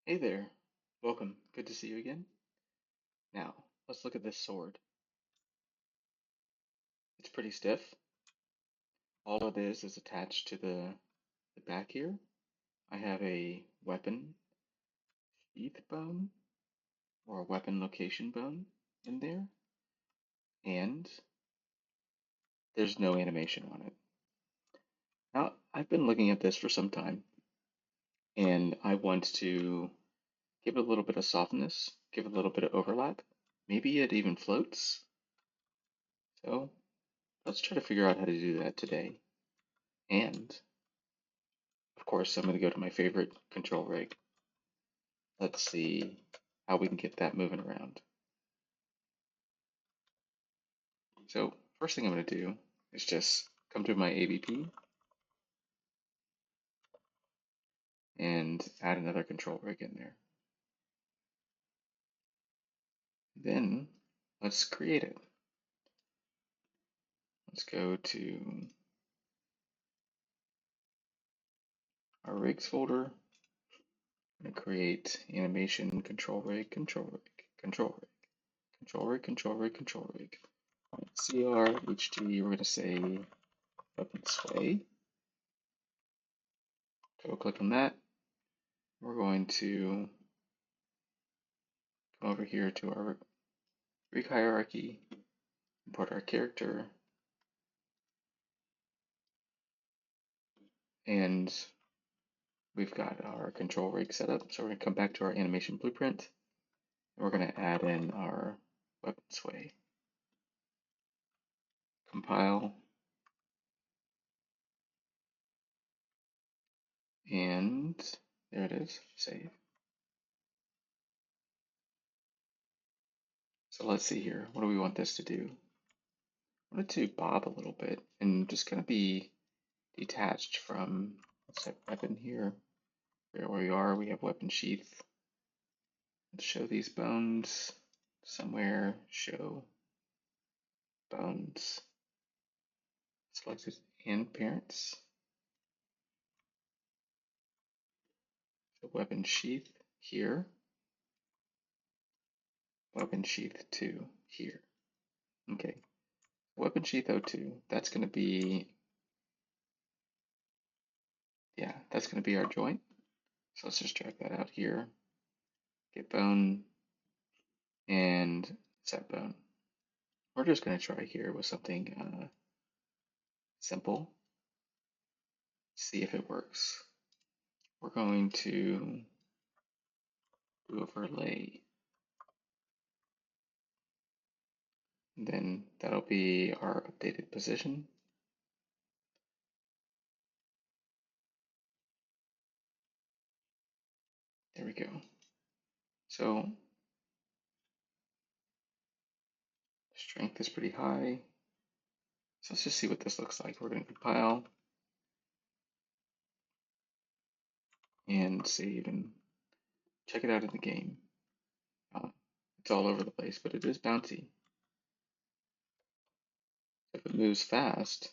Hey there, welcome. Good to see you again. Now, let's look at this sword. It's pretty stiff. All it is attached to the back here. I have a weapon sheath bone or a weapon location bone in there, and there's no animation on it. Now, I've been looking at this for some time, and I want to give it a little bit of softness, give it a little bit of overlap. Maybe it even floats. So let's try to figure out how to do that today. And of course, I'm going to go to my favorite control rig. Let's see how we can get that moving around. So first thing I'm going to do is just come to my AVP and add another control rig in there. Then let's create it. Let's go to our rigs folder and create animation control rig, control rig, control rig, control rig, control rig, control rig. CRHT, we're going to say weapon sway. Double click on that. We're going to come over here to our rig hierarchy, import our character, and we've got our control rig set up. So we're going to come back to our animation blueprint, and we're going to add in our weapon sway. Compile, and there it is, save. So let's see here, what do we want this to do? I want it to bob a little bit and just kind of be detached from, let's set weapon here. Where we are, we have weapon sheath. Let's show these bones somewhere, show bones, selected and parents. So weapon sheath here, weapon sheath 2 here. Okay, weapon sheath 02, that's going to be, yeah, that's going to be our joint. So let's just drag that out here, get bone, and set bone. We're just going to try here with something simple, see if it works. We're going to do overlay. And then that'll be our updated position. There we go. So strength is pretty high. So let's just see what this looks like. We're going to compile and save and check it out in the game. It's all over the place, but it is bouncy. If it moves fast,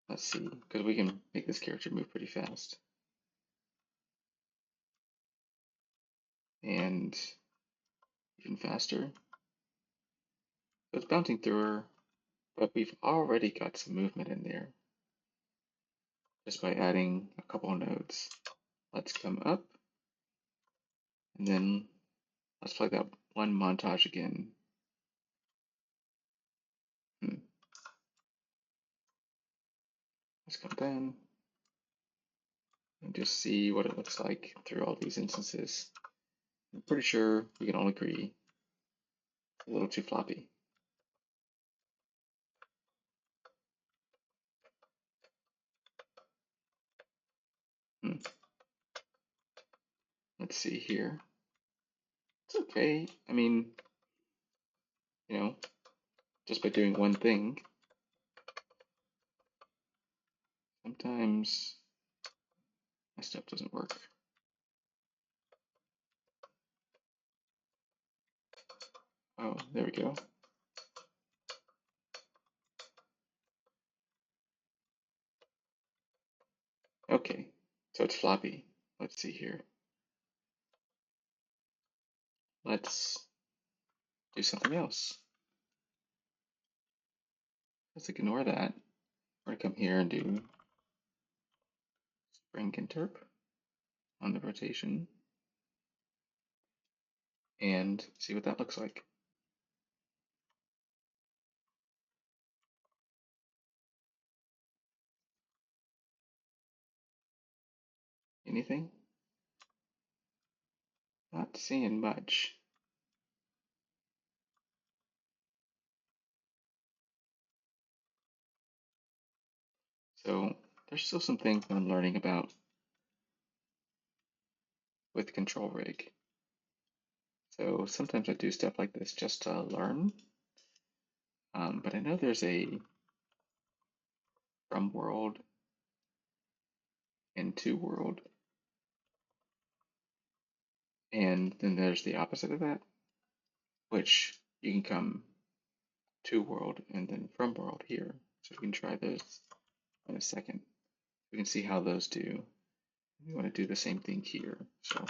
let's see, because we can make this character move pretty fast. And even faster. So it's bouncing through her, but we've already got some movement in there just by adding a couple of nodes. Let's come up, and then let's play that one montage again. Let's come down and just see what it looks like through all these instances. I'm pretty sure we can all agree it's a little too floppy. Let's see here. It's okay. I mean, you know, just by doing one thing, sometimes my stuff doesn't work. Oh, there we go. Okay, So it's floppy. Let's see here. Let's do something else. Let's ignore that. We're going to come here and do spring interp on the rotation and see what that looks like. Anything? Not seeing much. So there's still some things I'm learning about with control rig. So sometimes I do stuff like this just to learn. But I know there's a from world and to world. And then there's the opposite of that, which you can come to world and then from world here. So we can try those in a second. We can see how those do. We want to do the same thing here. So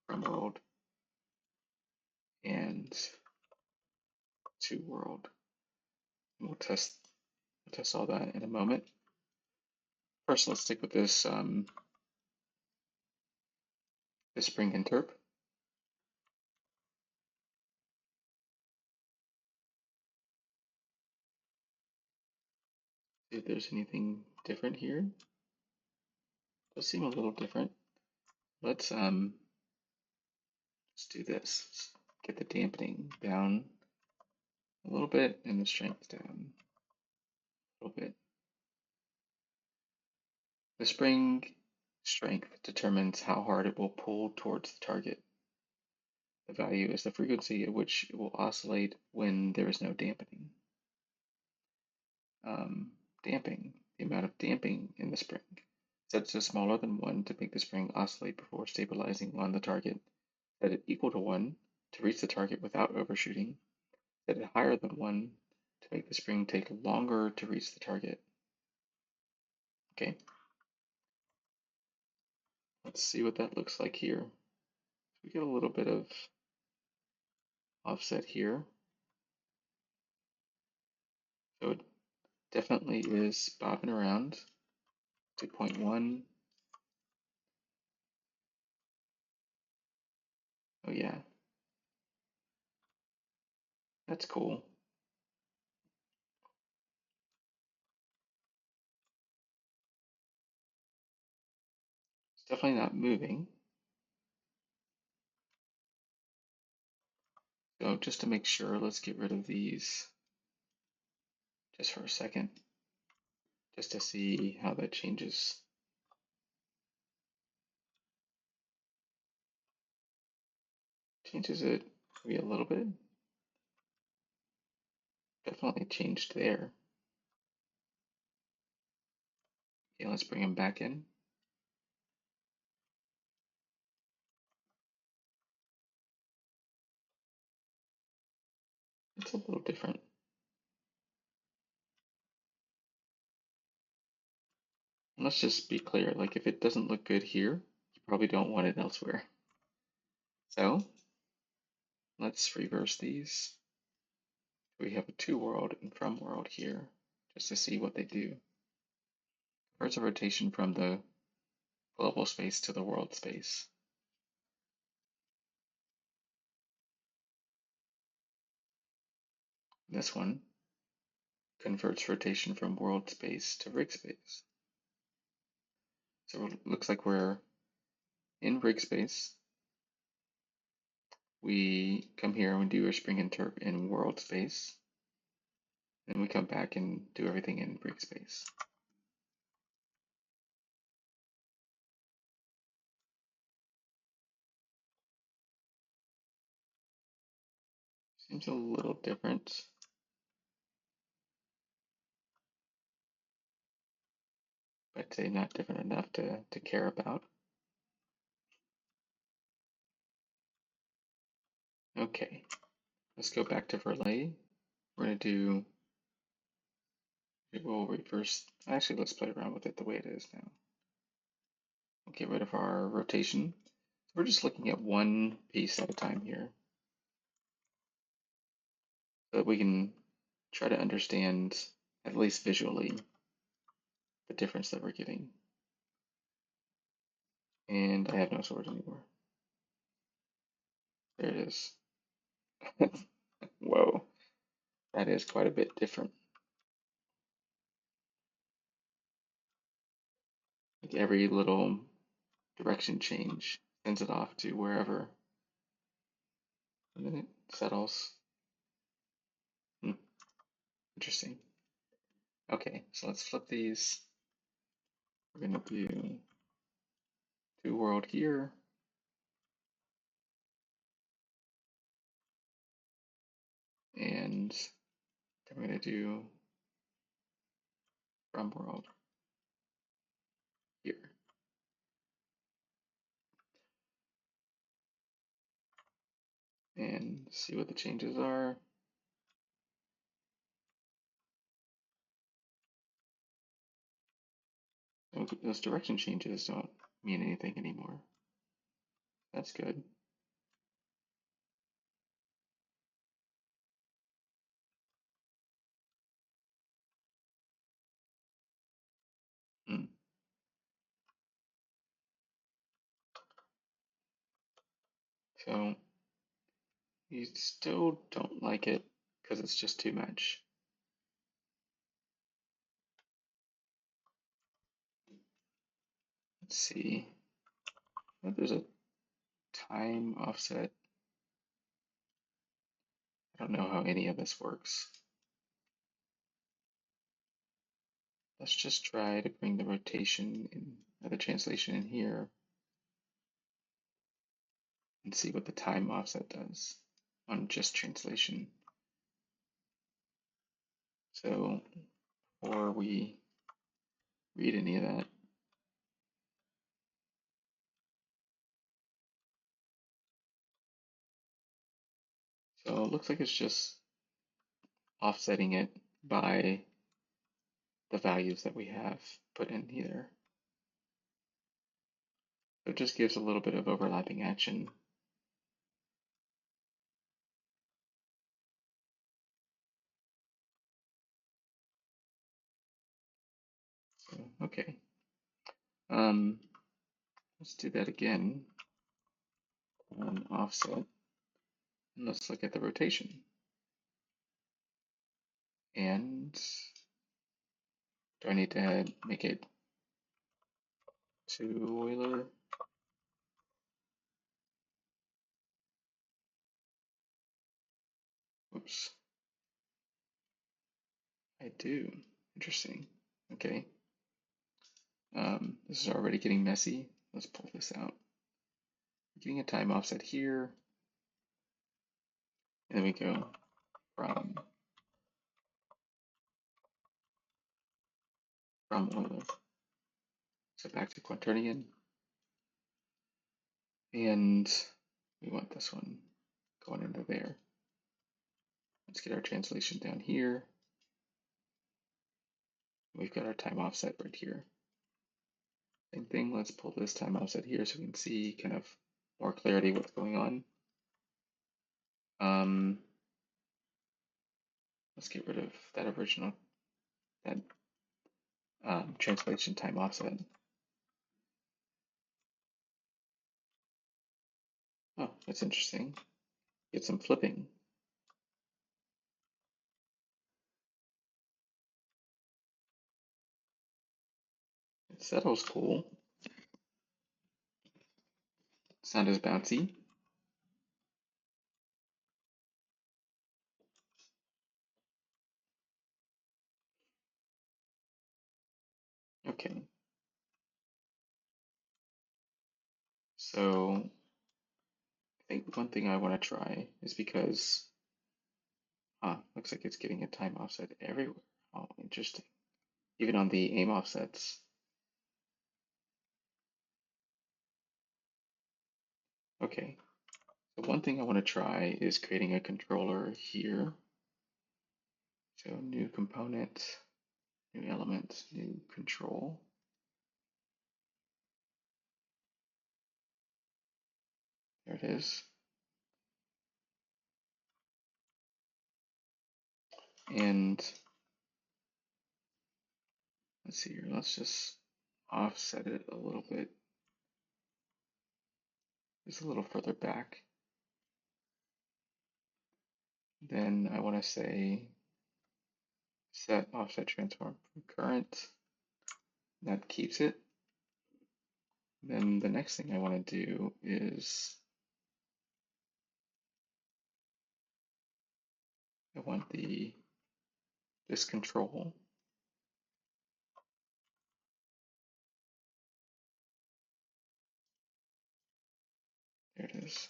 from world and to world. We'll test all that in a moment. First, let's stick with this this spring interp. See if there's anything different here. Does seem a little different. Let's do this. Let's get the dampening down a little bit and the strength down a little bit. The spring strength determines how hard it will pull towards the target. The value is the frequency at which it will oscillate when there is no dampening. Damping, the amount of damping in the spring. Set to smaller than 1 to make the spring oscillate before stabilizing on the target. Set it equal to 1 to reach the target without overshooting. Set it higher than 1 to make the spring take longer to reach the target. Okay. Let's see what that looks like here. We get a little bit of offset here. So it definitely is bobbing around. 2.1. Oh yeah. That's cool. It's definitely not moving. So just to make sure, let's get rid of these just for a second, just to see how that changes. Changes it maybe a little bit. Definitely changed there. Okay, let's bring them back in. It's a little different. And let's just be clear, like if it doesn't look good here, you probably don't want it elsewhere. So let's reverse these. We have a to world and from world here, just to see what they do. First, a rotation from the global space to the world space. This one converts rotation from world space to rig space. So it looks like we're in rig space. We come here and do our spring interp in world space. Then we come back and do everything in rig space. Seems a little different. But say not different enough to care about. Okay, let's go back to Verlet. We're going to do, we'll reverse, actually let's play around with it the way it is now. get rid of our rotation. We're just looking at one piece at a time here, so that we can try to understand, at least visually, the difference that we're getting. And I have no sword anymore. There it is. Whoa, that is quite a bit different. Like every little direction change sends it off to wherever. And then it settles. Interesting. Okay, so let's flip these. We're going to do 2 world here. And then we're going to do from world here. And see what the changes are. Those direction changes don't mean anything anymore. That's good. Hmm. So you still don't like it because it's just too much. Let's see. Oh, there's a time offset. I don't know how any of this works. Let's just try to bring the rotation in, or the translation in here, and see what the time offset does on just translation. So before we read any of that, so it looks like it's just offsetting it by the values that we have put in here. So it just gives a little bit of overlapping action. So, okay. Let's do that again on offset. And let's look at the rotation. And do I need to make it to Euler? Oops. I do. Interesting. Okay. This is already getting messy. Let's pull this out. We're getting a time offset here. And then we go from Euler. So back to quaternion. And we want this one going into there. Let's get our translation down here. We've got our time offset right here. Same thing, let's pull this time offset here so we can see kind of more clarity what's going on. Let's get rid of that original, that translation time offset. Oh, that's interesting. Get some flipping. It settles cool. It's not as bouncy. Okay. So I think one thing I want to try is because, looks like it's getting a time offset everywhere. Oh, interesting. Even on the aim offsets. Okay. So one thing I want to try is creating a controller here. So new component, new element, new control. There it is. And let's see here. Let's just offset it a little bit. Just a little further back. Then I want to say set offset transform from current. That keeps it. Then the next thing I want to do is I want this control. There it is.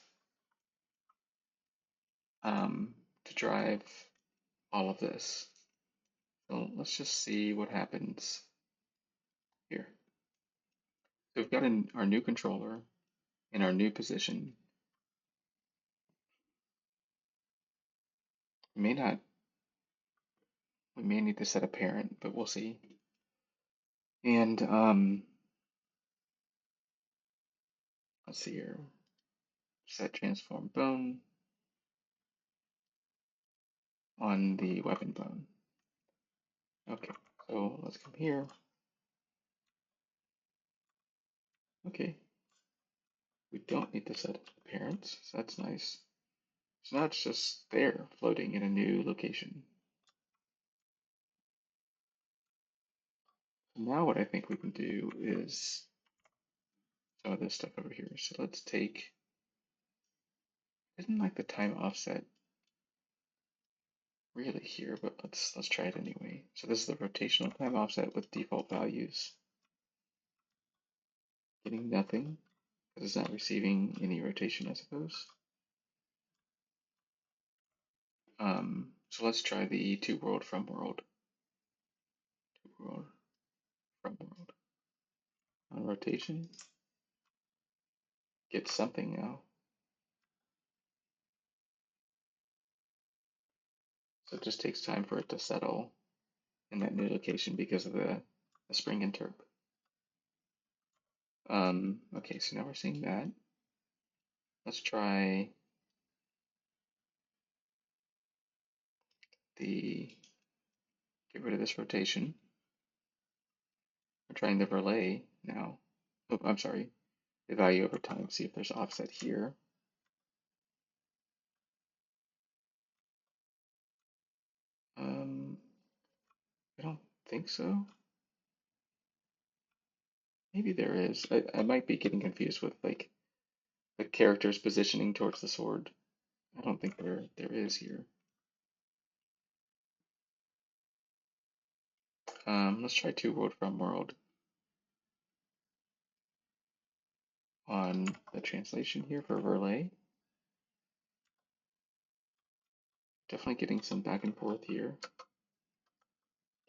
To drive all of this. So let's just see what happens here. So we've got our new controller in our new position. We may need to set a parent, but we'll see. And let's see here. Set transform bone on the weapon bone. Okay, so let's come here. Okay, we don't need to set parents, so that's nice. So now it's just there, floating in a new location. Now what I think we can do is some of this stuff over here. So let's take, isn't like the time offset really here, but let's try it anyway. So this is the rotational time offset with default values. Getting nothing, because it's not receiving any rotation, I suppose. So let's try the to world from world. To world from world. On rotation. Get something now. So it just takes time for it to settle in that new location because of the spring interp. Okay, so now we're seeing that. Let's try get rid of this rotation. We're trying the relay now. Oh, I'm sorry. The value over time. See if there's offset here. I don't think so. Maybe there is. I might be getting confused with like the character's positioning towards the sword. I don't think there is here. Let's try to world from world on the translation here for relay. Definitely getting some back and forth here.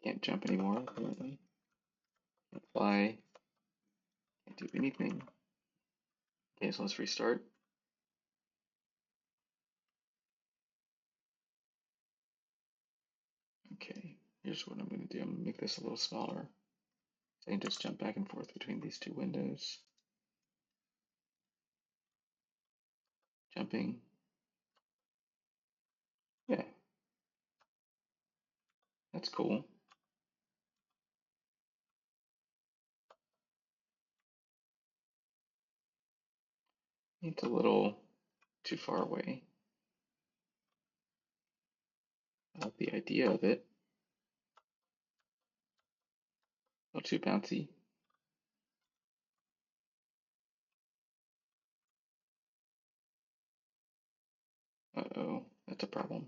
Can't jump anymore, apparently. Can't fly. Can't do anything. Okay, so let's restart. Okay, here's what I'm going to do. I'm going to make this a little smaller. So I can just jump back and forth between these two windows. Jumping. Yeah. That's cool. It's a little too far away. I like the idea of it. A little too bouncy. Uh-oh, that's a problem.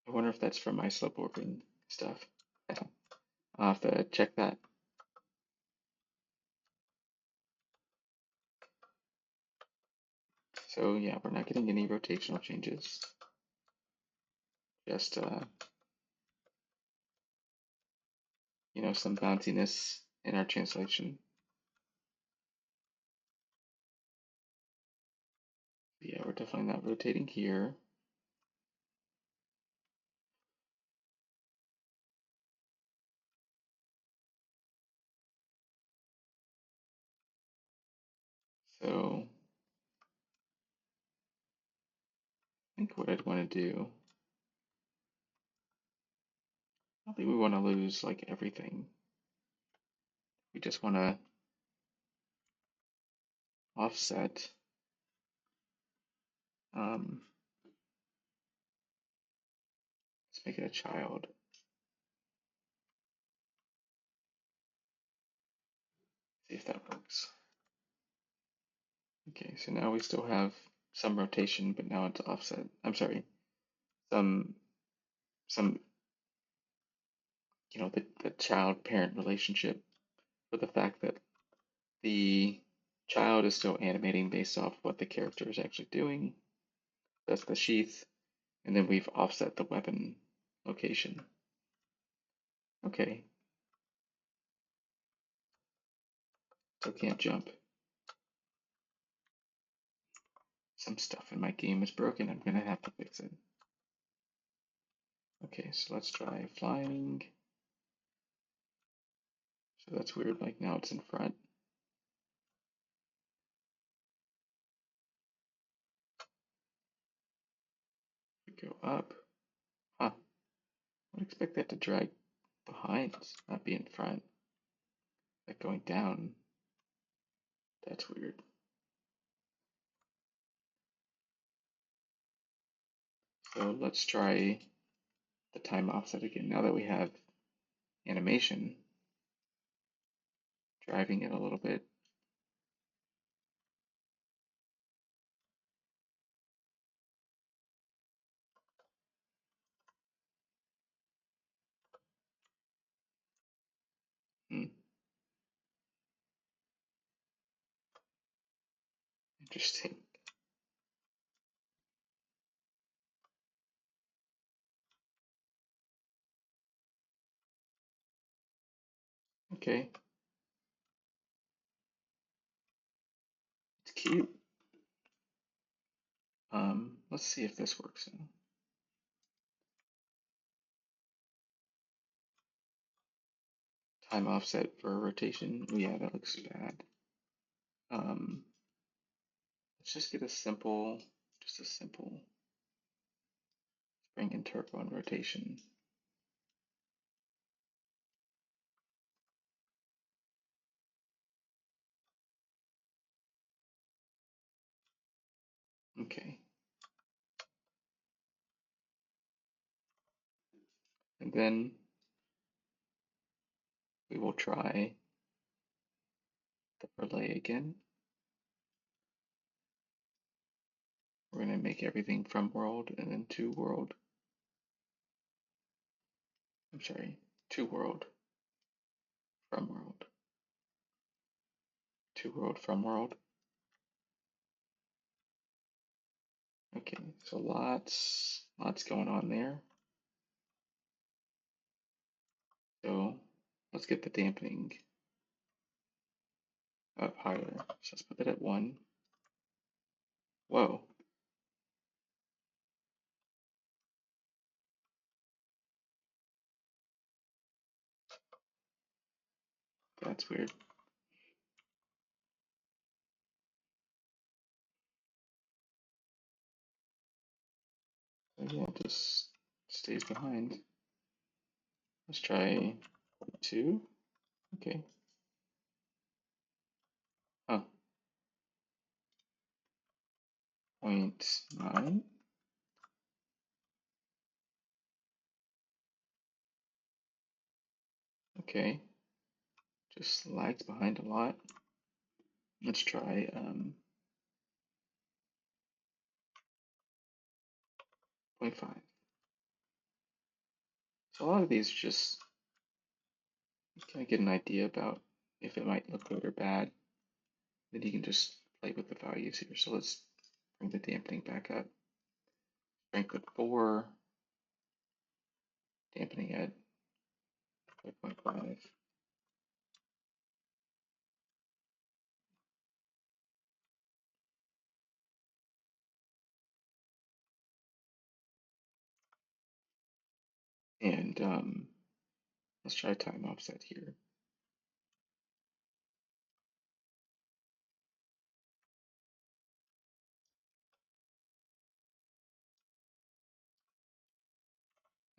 I wonder if that's from my slope warping stuff. I'll have to check that. So yeah, we're not getting any rotational changes. Just some bounciness in our translation. Yeah, we're definitely not rotating here. So I think what I'd want to do, I don't think we want to lose like everything. We just want to offset. Let's make it a child. See if that works. Okay, so now we still have some rotation, but now it's offset. I'm sorry, some some the child-parent relationship, for the fact that the child is still animating based off what the character is actually doing. That's the sheath, and then we've offset the weapon location. Okay, so can't jump. Some stuff in my game is broken. I'm gonna have to fix it. Okay, so let's try flying. So that's weird, like now it's in front. We go up. Huh, I would expect that to drag behind, not be in front. Like going down. That's weird. So let's try the time offset again. Now that we have animation, driving it a little bit. Hmm, interesting. Okay, it's cute. Let's see if this works now. Time offset for rotation. Oh yeah, that looks bad. Let's just get just a simple spring interp on rotation. Okay. And then we will try the relay again. We're going to make everything from world and then to world. I'm sorry, to world, from world, to world, from world. Okay, so lots going on there. So let's get the dampening up higher. So let's put that at 1. Whoa. That's weird. So yeah, it just stays behind. Let's try 2. Okay. Oh, 0.9. Okay. Just lags behind a lot. Let's try 0.5. So a lot of these just kind of get an idea about if it might look good or bad. Then you can just play with the values here. So let's bring the dampening back up. Strength at 4, dampening at 5.5. And let's try time offset here.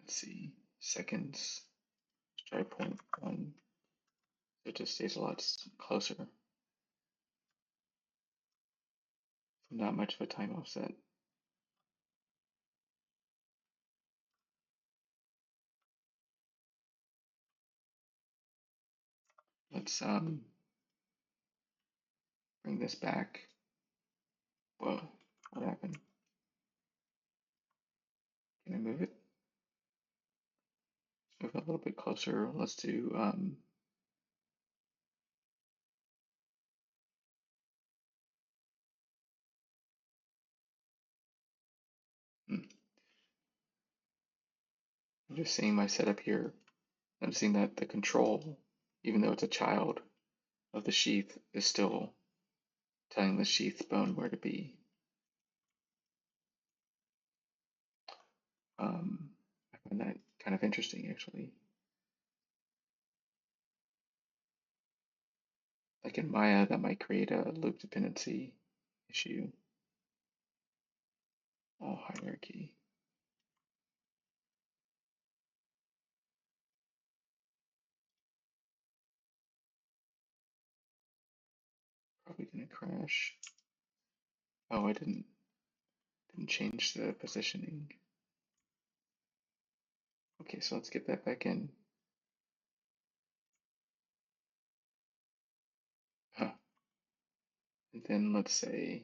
let's see, seconds, let's try 0.1. It just stays a lot closer. So not much of a time offset. Let's bring this back. Whoa, what happened? Can I move it? Move it a little bit closer. Let's do I'm just seeing my setup here. I'm seeing that the control, even though it's a child of the sheath, is still telling the sheath bone where to be. I find that kind of interesting, actually. Like in Maya, that might create a loop dependency issue. All hierarchy. Probably gonna crash. Oh, I didn't change the positioning. Okay, so let's get that back in. Huh. And then let's say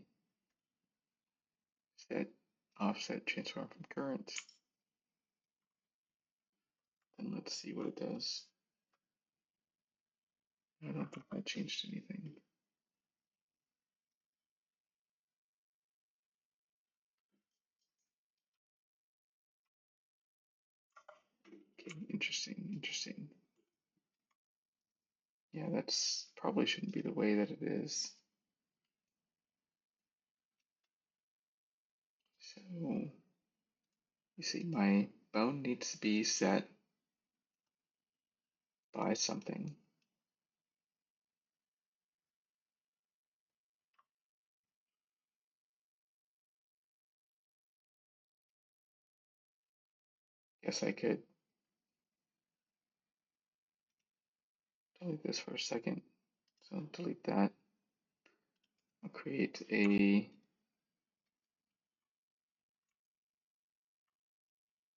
set offset transform from current. And let's see what it does. I don't think that changed anything. Okay, interesting. Yeah, that's probably shouldn't be the way that it is. So you see, my bone needs to be set by something. Guess I could delete this for a second. So I'll delete that. I'll create a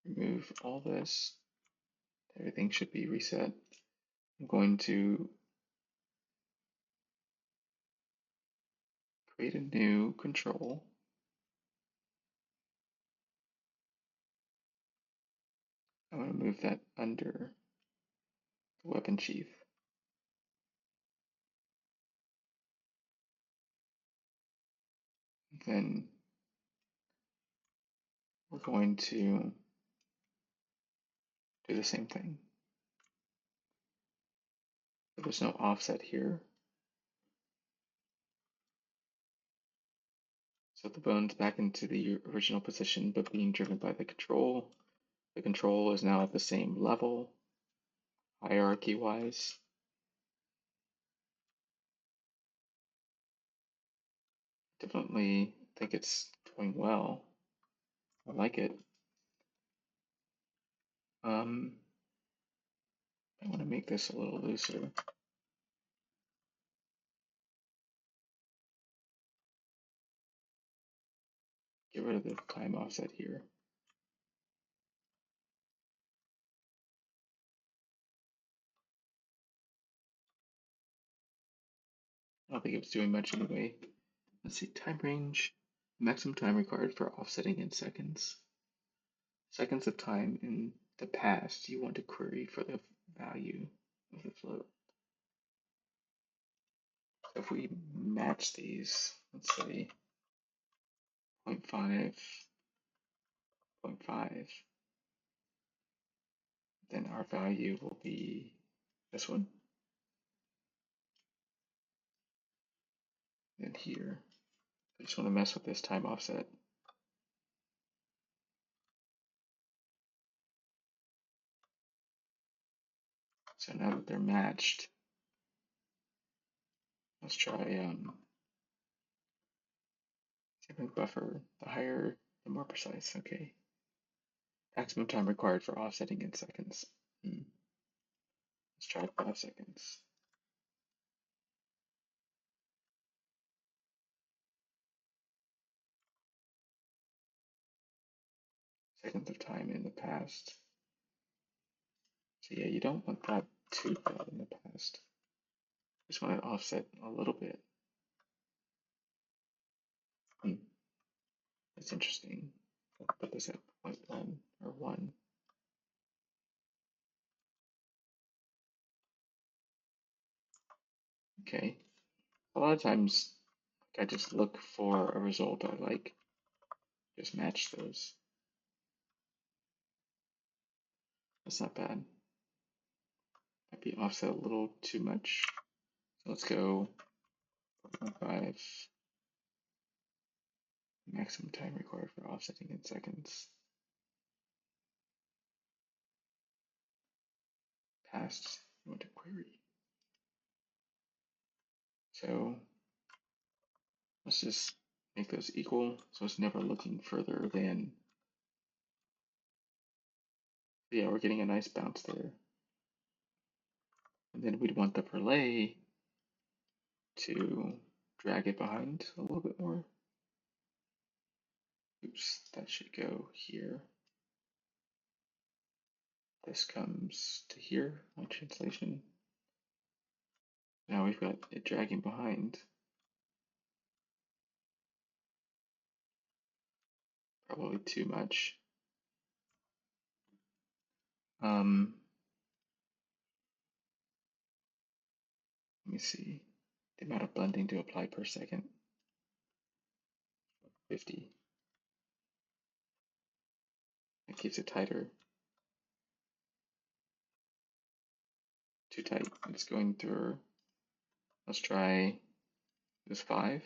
remove all this. Everything should be reset. I'm going to create a new control. I'm going to move that under the weapon sheath. Then we're going to do the same thing. So there's no offset here. So the bone's back into the original position, but being driven by the control. The control is now at the same level, hierarchy-wise. Definitely think it's going well. I like it. I want to make this a little looser. Get rid of the time offset here. I don't think it was doing much anyway. Let's see, time range. Maximum time required for offsetting in seconds. Seconds of time in the past you want to query for the value of the float. So if we match these, let's say 0.5, 0.5, then our value will be this one. And here, I just want to mess with this time offset. So now that they're matched, let's try sampling buffer. The higher, the more precise. Okay. Maximum time required for offsetting in seconds. Let's try 5 seconds. Seconds of time in the past. So yeah, you don't want that too bad in the past. Just want to offset a little bit. That's interesting. I'll put this at 0.1 or 1. Okay. A lot of times I just look for a result I like, just match those. That's not bad. Might be offset a little too much. So let's go 4.5. Maximum time required for offsetting in seconds. Past, you want to query. So let's just make those equal, so it's never looking further than. Yeah, we're getting a nice bounce there. And then we'd want the relay to drag it behind a little bit more. Oops, that should go here. This comes to here, my translation. Now we've got it dragging behind. Probably too much. Let me see. The amount of blending to apply per second. 50. That keeps it tighter. Too tight. It's going through. Let's try this 5.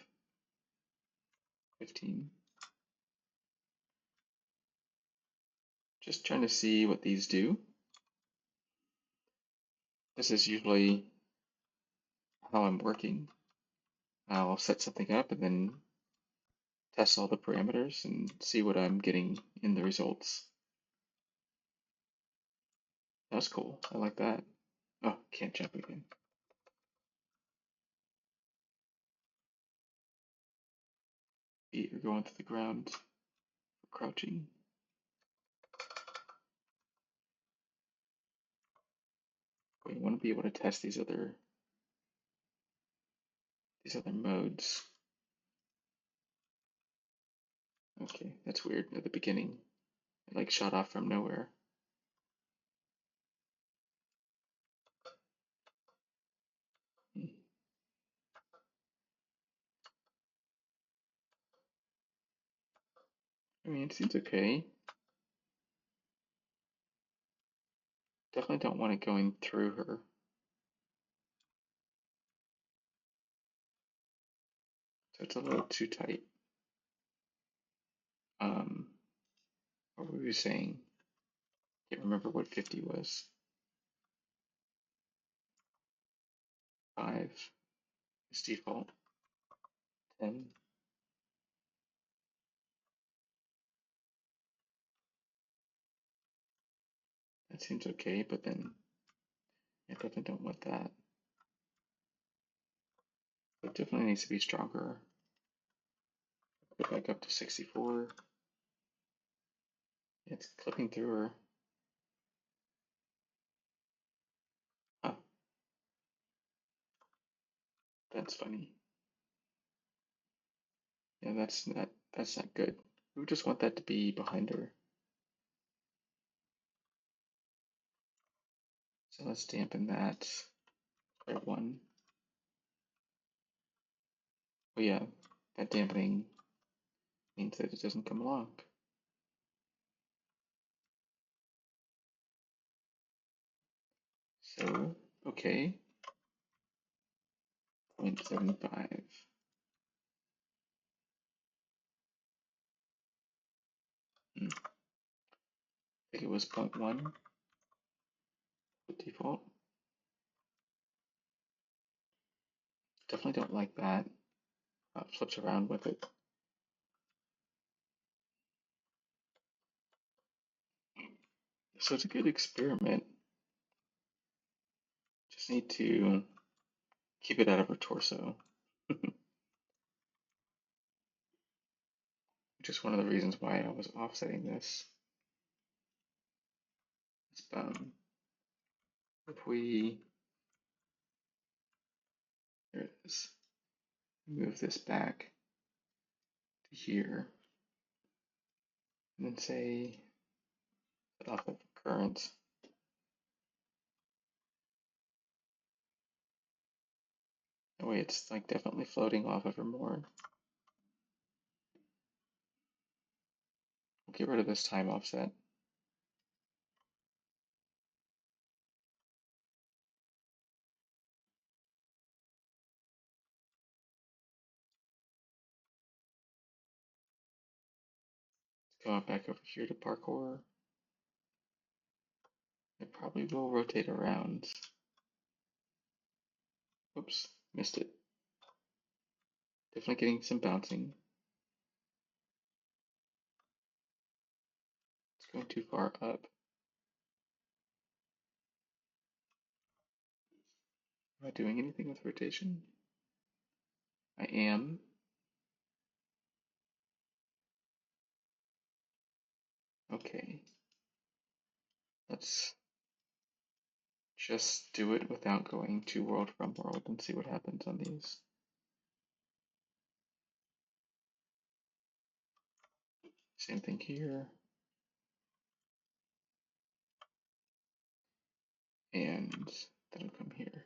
15. Just trying to see what these do. This is usually how I'm working. I'll set something up and then test all the parameters and see what I'm getting in the results. That's cool. I like that. Oh, can't jump again. Feet are going to the ground. Crouching. We want to be able to test these other modes. Okay, that's weird. At the beginning, it like shot off from nowhere. I mean, it seems okay. Definitely don't want it going through her. So it's a little too tight. What were we saying? Can't remember what 50 was. 5 is default. 10. That seems okay, but then I definitely don't want that. It definitely needs to be stronger. Go back up to 64. It's clipping through her. Oh, that's funny. Yeah, that's not good. We just want that to be behind her. So let's dampen that by 1. Oh yeah, that dampening means that it doesn't come along. So, okay. 0.75. I think it was 0.1 default. Definitely don't like that. Flips around with it. So it's a good experiment. Just need to keep it out of her torso. Which is one of the reasons why I was offsetting this. If we, here it is, move this back to here, and then say, set off of current. That way it's like definitely floating off of her more. We'll get rid of this time offset. Let's go back over here to parkour. It probably will rotate around. Oops, missed it. Definitely getting some bouncing. It's going too far up. Am I doing anything with rotation? I am. Okay. Let's just do it without going to world from world and see what happens on these. Same thing here. And that'll come here.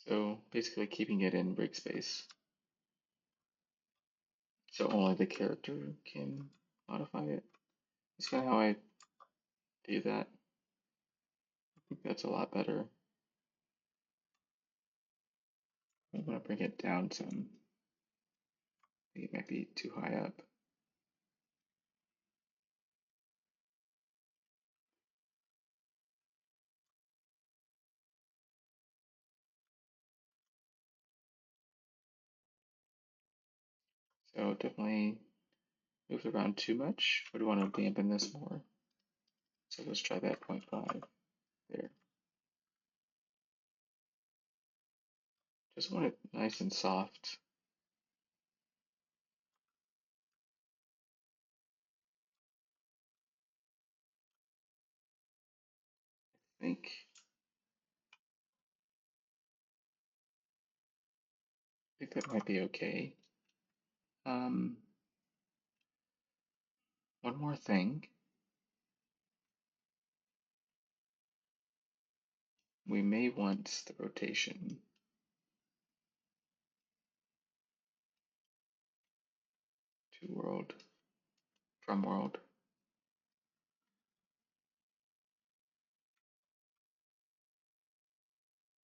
So basically keeping it in rig space. So only the character can modify it. That's kind of how I do that. I think that's a lot better. I want to bring it down some. I think it might be too high up. So definitely moves around too much. Would want to dampen this more. So let's try that 0.5 there. Just want it nice and soft. I think that might be okay. One more thing. We may want the rotation to world, from world.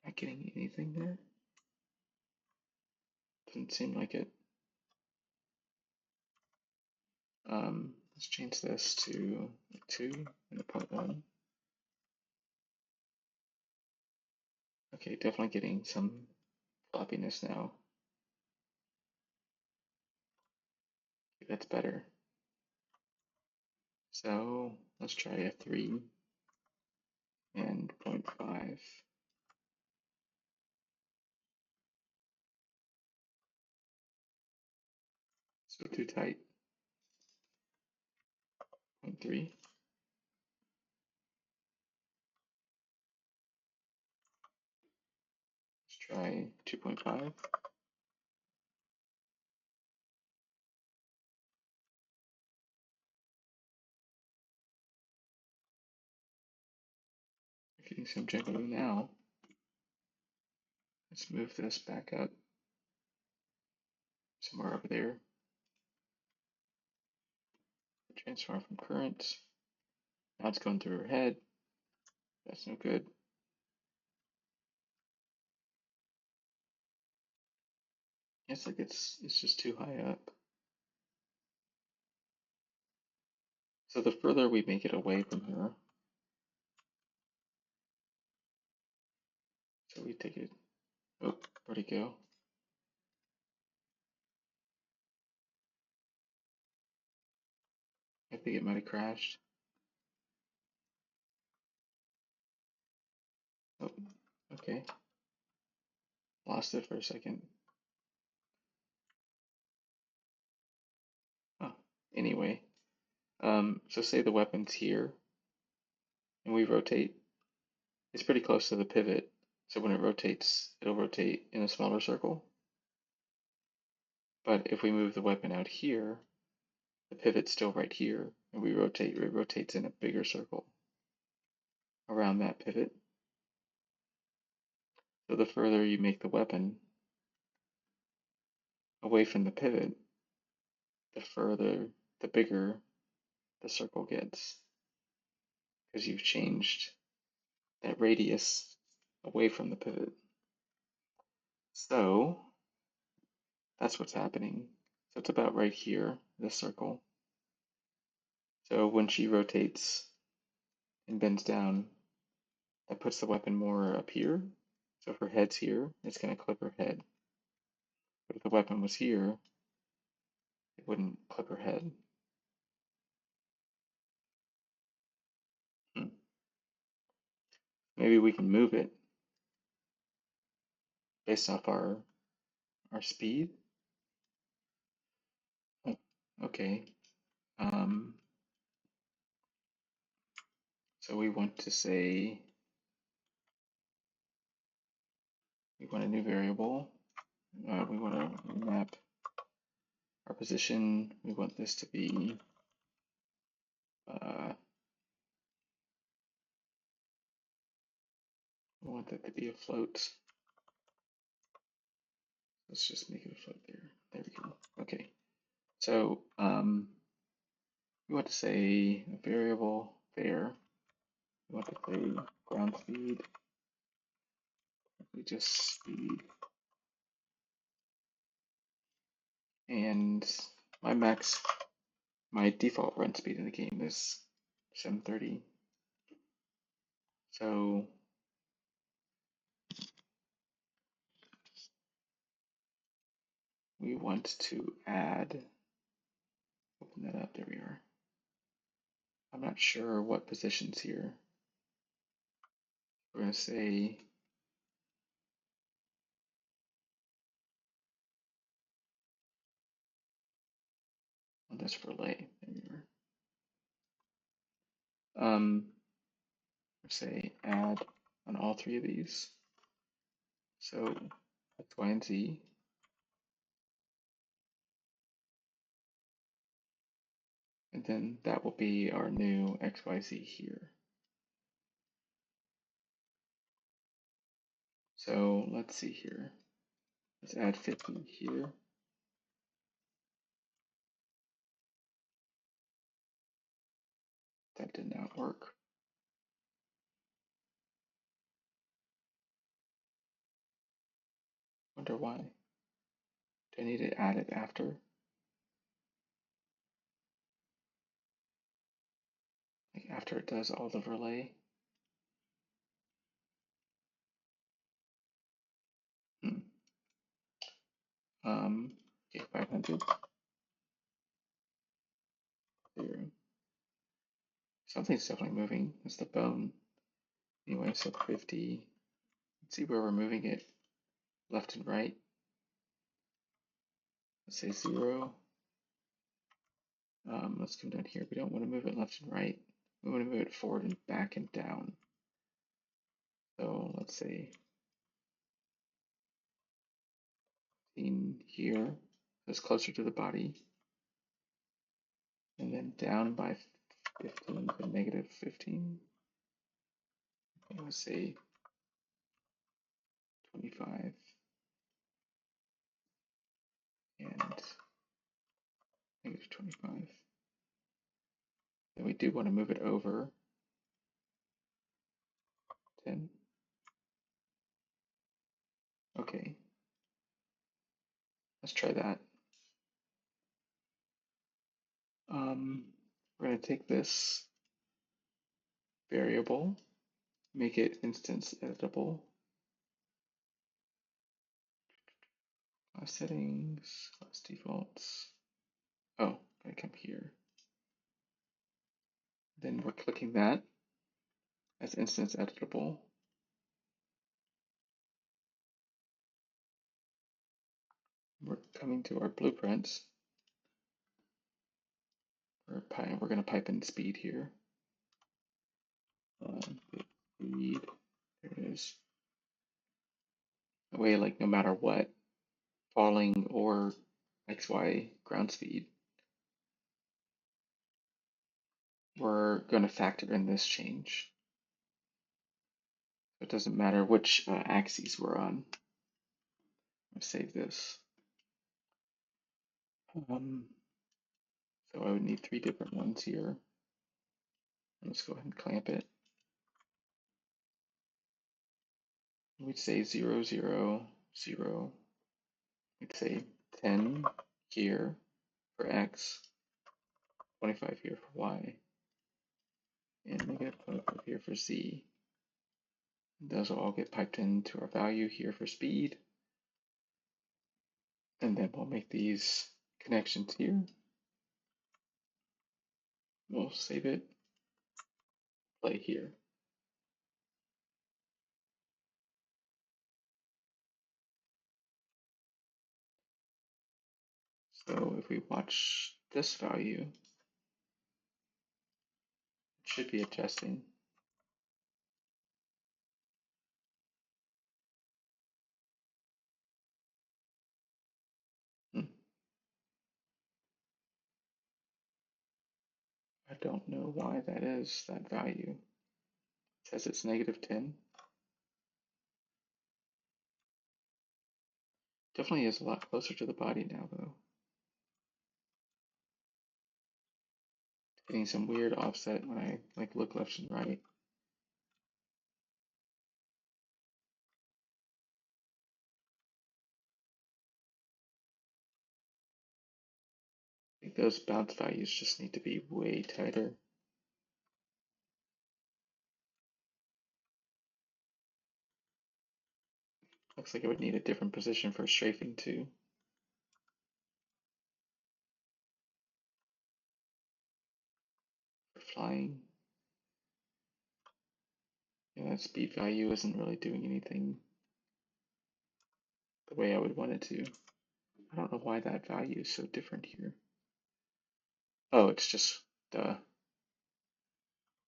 Not getting anything there? Doesn't seem like it. Let's change this to a 2 and a 0.1. Okay, definitely getting some floppiness now. Okay, that's better. So let's try a 3 and 0.5. So too tight. 0.3. Let's try 2.5. Getting some jiggling now. Let's move this back up somewhere over there. Transform from current. Now it's going through her head. That's no good. It's like it's just too high up. So the further we make it away from her, so we take it. Oh, where'd it go? think it might have crashed. Oh, okay. Lost it for a second. Oh, anyway, so say the weapon's here, and we rotate. It's pretty close to the pivot, so when it rotates, it'll rotate in a smaller circle. But if we move the weapon out here, the pivot's still right here, and we rotate, it rotates in a bigger circle around that pivot. So the further you make the weapon away from the pivot, the bigger the circle gets, because you've changed that radius away from the pivot. So that's what's happening. So it's about right here, this circle. So when she rotates and bends down, that puts the weapon more up here. So if her head's here, it's going to clip her head. But if the weapon was here, it wouldn't clip her head. Maybe we can move it based off our speed. Oh, okay. So we want to say we want a new variable. We want to map our position. We want this to be we want that to be a float. Let's just make it a float there. There we go. Okay. So we want to say a variable there. We want to say ground speed. We just speed. And my default run speed in the game is 730. So we want to add, open that up, there we are. I'm not sure what positions here. We're going to say on this relay, there we are. Say add on all three of these. So X, Y, and Z. And then that will be our new XYZ here. So let's see here. Let's add 50 here. That did not work. Wonder why. Do I need to add it after? Like after it does all the relay? Okay, 500. 0. Something's definitely moving. It's the bone. Anyway, so 50. Let's see where we're moving it. Left and right. Let's say 0. Let's come down here. We don't want to move it left and right. We want to move it forward and back and down. So let's say in here, that's closer to the body. And then down by 15 to negative 15. Okay, let's say 25. And negative 25. Then we do want to move it over 10. Okay, let's try that. We're going to take this variable, make it instance editable. Class settings, class defaults. Oh, gotta come here. Then we're clicking that as instance editable. We're coming to our blueprints. We're going to pipe in speed here. Speed, there it is. That way, like no matter what, falling or XY ground speed, we're going to factor in this change. It doesn't matter which axes we're on. Let's save this. So I would need 3 different ones here. Let's go ahead and clamp it. We'd say 0, 0, 0. We'd say 10 here for X, 25 here for Y, and negative 25 here for Z. Those will all get piped into our value here for speed. And then we'll make these connections here. We'll save it, play here. So if we watch this value, it should be adjusting. I don't know why that is, that value. It says it's negative 10. Definitely is a lot closer to the body now, though. Getting some weird offset when I look left and right. I think those bounce values just need to be way tighter. Looks like it would need a different position for strafing too. For flying. Yeah, that speed value isn't really doing anything the way I would want it to. I don't know why that value is so different here. Oh, it's just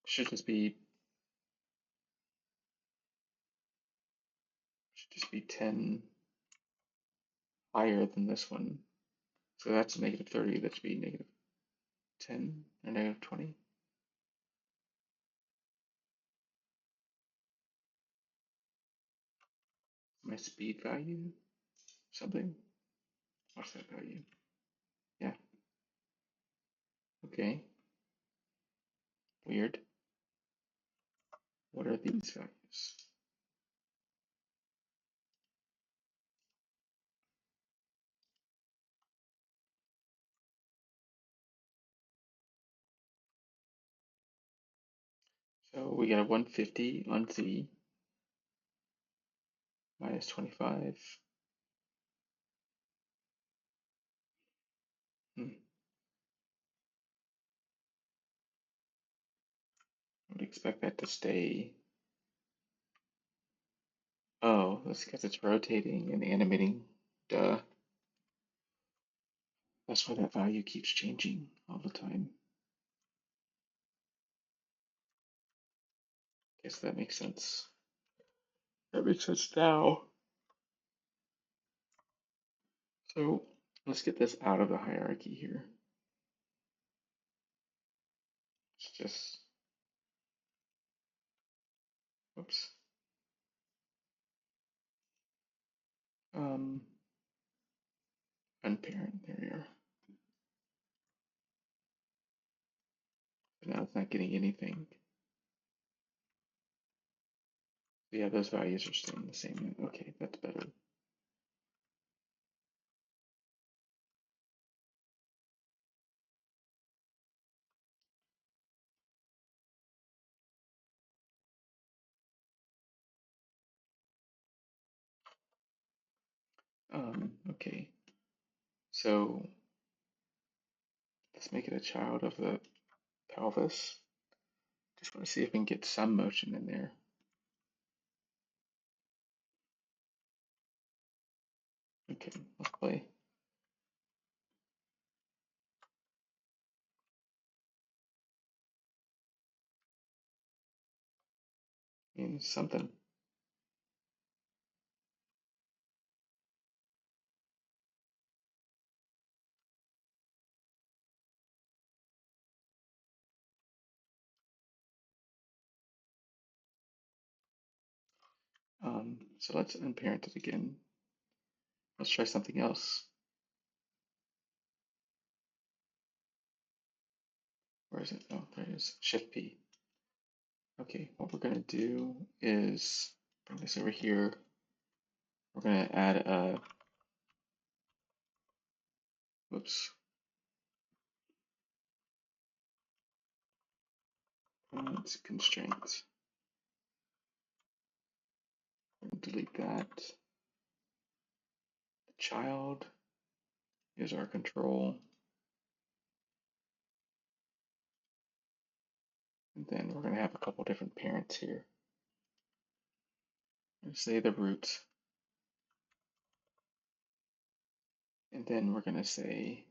should just be 10 higher than this one. So that's negative 30, that should be negative 10 or negative 20. My speed value, something. What's that value? Yeah. Okay. Weird. What are these values? So we got a 150 on Z, minus 25. I would expect that to stay. Oh, that's because it's rotating and animating. Duh. That's why that value keeps changing all the time. Guess that makes sense. That makes sense now. So let's get this out of the hierarchy here. It's just, whoops. Unparent, there we are. But now it's not getting anything. Yeah, those values are staying the same. Okay, that's better. Okay. So let's make it a child of the pelvis. Just want to see if we can get some motion in there. Okay, let's play. Means something. So let's unparent it again. Let's try something else. Where is it? Oh, there it is. Shift P. Okay, what we're going to do is bring this over here. We're going to add a, whoops, it's constraint. We're going to delete that. The child is our control. And then we're going to have a couple different parents here. Say the root. And then we're going to say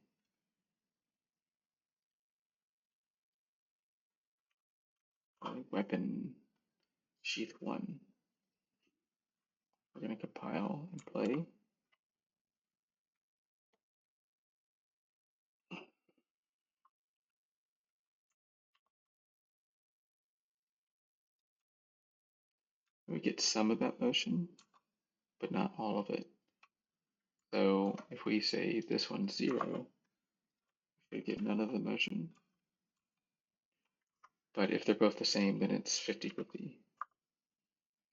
weapon sheath 1. We're going to compile and play. We get some of that motion, but not all of it. So if we say this one's 0, we get none of the motion. But if they're both the same, then it's 50-50.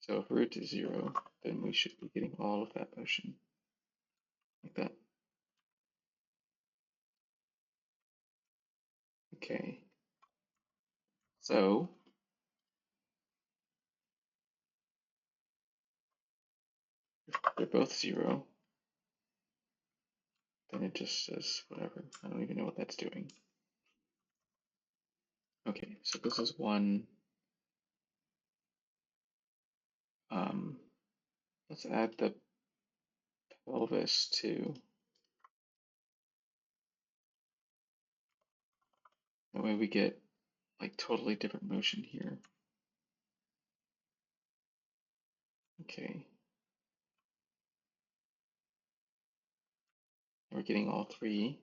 So if root is 0, then we should be getting all of that motion, like that. Okay. So if they're both 0, then it just says whatever. I don't even know what that's doing. Okay, so this is one. Let's add the pelvis too. That way we get like totally different motion here. Okay. We're getting all 3.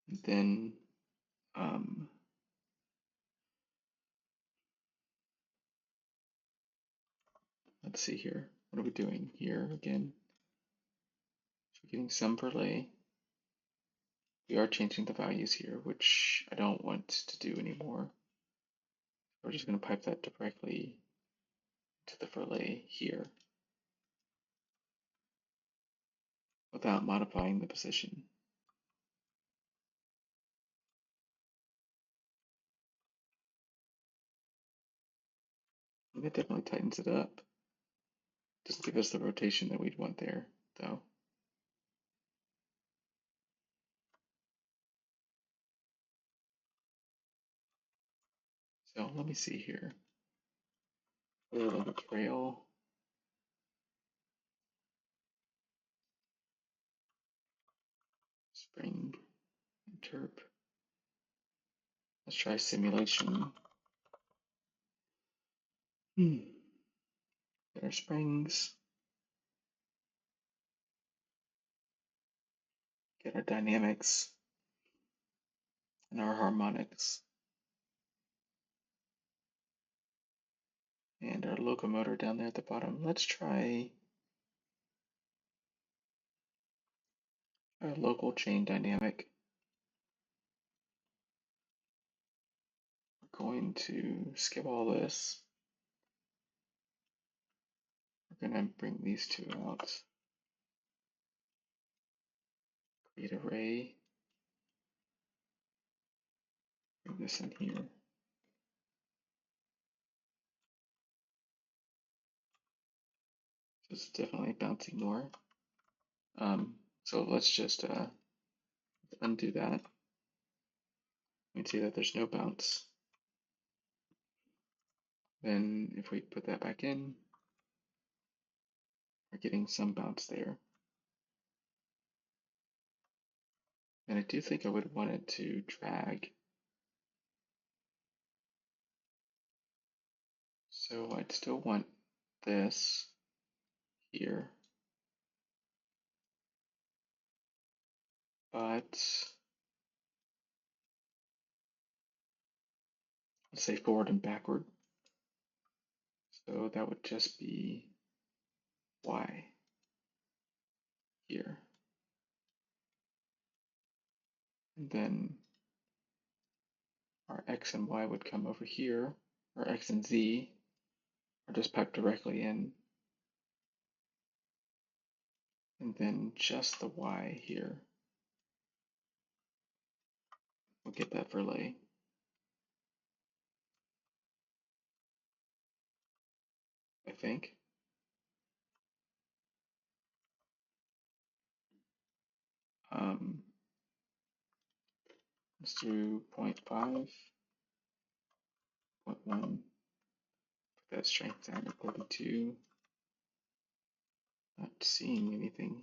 And then let's see here. What are we doing here again? So we're getting some per lay. We are changing the values here, which I don't want to do anymore. We're just going to pipe that directly to the fillet here without modifying the position. And it definitely tightens it up. Doesn't give us the rotation that we'd want there, though. So let me see here. Like a trail. Spring. Interp. Let's try simulation. Get our springs. Get our dynamics. And our harmonics. And our locomotor down there at the bottom. Let's try our local chain dynamic. We're going to skip all this. We're going to bring these two out. Create array. Bring this in here. So it's definitely bouncing more. So let's just undo that. We can see that there's no bounce. Then if we put that back in, we're getting some bounce there. And I do think I would want it to drag. So I'd still want this here. But let's say forward and backward. So that would just be Y here. And then our X and Y would come over here. Our X and Z are just piped directly in. And then just the Y here. We'll get that verlet. I think. Let's do 0.5, 0.1. Put that strength down to 32. Not seeing anything.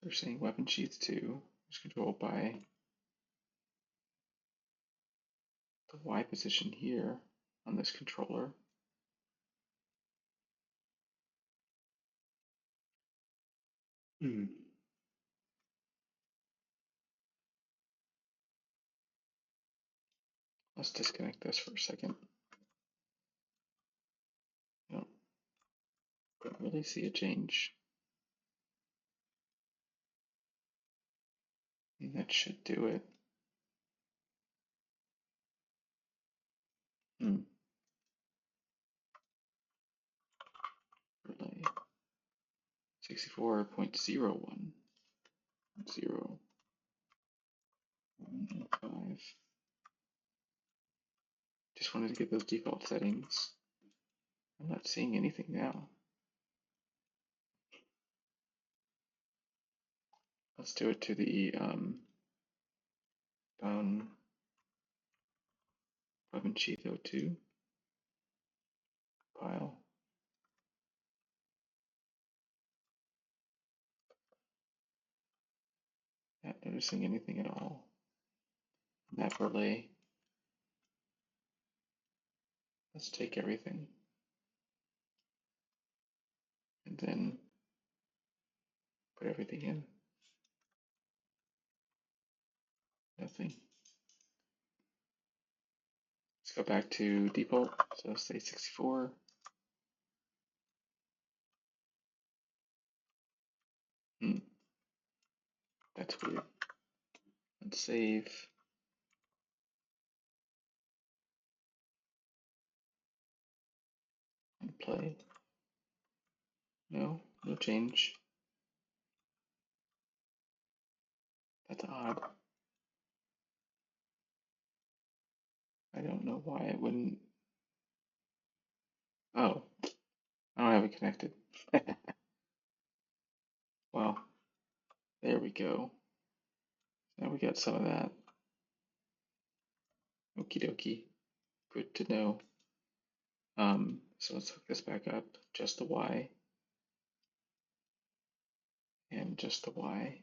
They're saying weapon sheath 2 is controlled by the Y position here on this controller. Let's disconnect this for a second. I don't really see a change. And that should do it. Relay 64.01, 0.5. Just wanted to get those default settings. I'm not seeing anything now. Let's do it to the bone weapon sheath 02 pile. Not noticing anything at all. That relay. Let's take everything. And then put everything in. Nothing. Let's go back to default. So say 64. That's weird. Let's save. And play. No, no change. That's odd. I don't know why it wouldn't. Oh, I don't have it connected. Well, there we go. Now we got some of that. Okie dokie. Good to know. So let's hook this back up. Just the Y. And just the Y.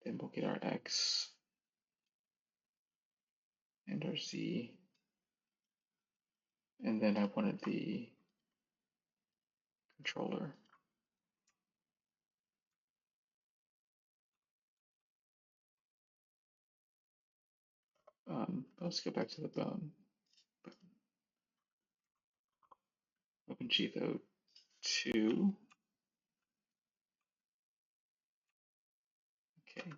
Then we'll get our X. And our Z. And then I wanted the controller. Let's go back to the bone. Weapon sheath 02. Okay.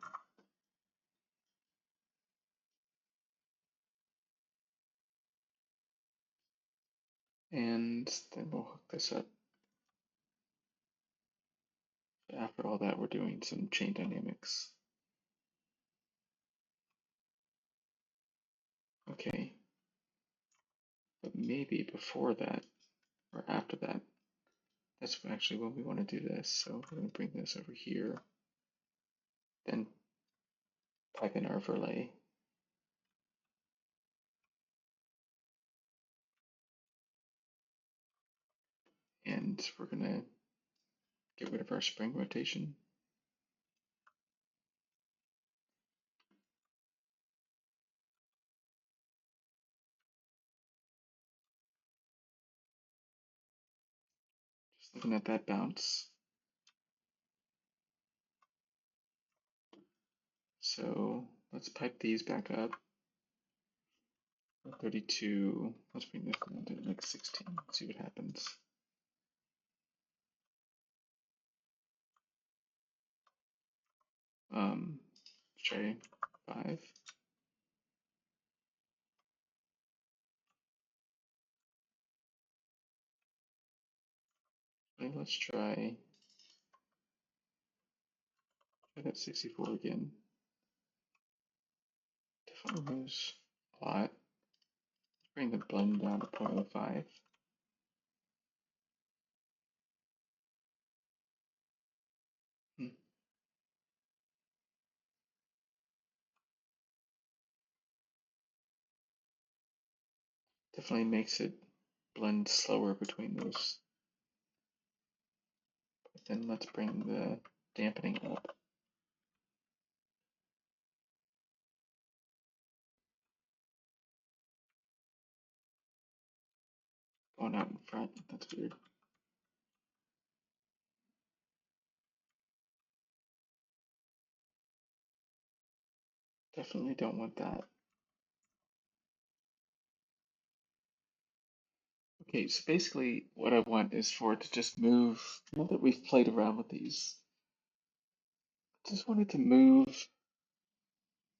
And then we'll hook this up. After all that, we're doing some chain dynamics. Okay. But maybe before that, or after that, That's actually when we want to do this. So we're going to bring this over here, then pipe in our overlay. And we're going to get rid of our spring rotation. Just looking at that bounce. So let's pipe these back up. 32, let's bring this down to like 16, see what happens. Try 5. Okay, let's try that 64 again. Definitely moves a lot. Bring the blend down to 0.05. Definitely makes it blend slower between those. But then let's bring the dampening up. Going out in front, that's weird. Definitely don't want that. Okay, so basically what I want is for it to just move. Now that we've played around with these, I just want it to move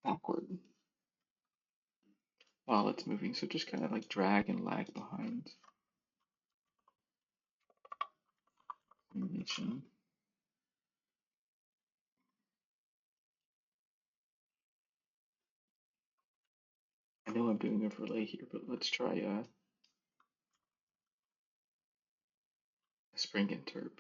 backward while it's moving. So just kind of like drag and lag behind animation. I know I'm doing overlay here, but let's try a spring interp.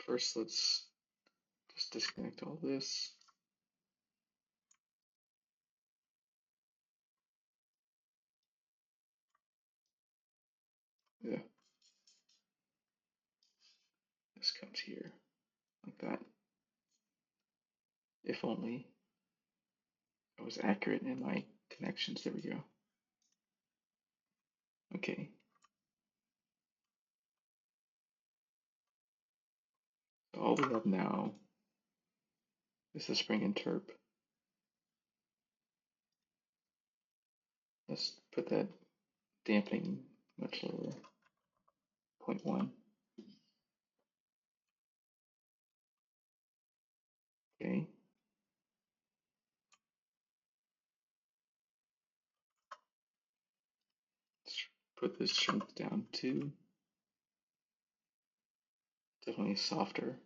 First, let's just disconnect all this. Yeah, this comes here like that. If only I was accurate in my connections. There we go. Okay. So all we have now is the spring interp. Let's put that dampening much lower, 0.1. Okay. Let's put this strength down to definitely softer.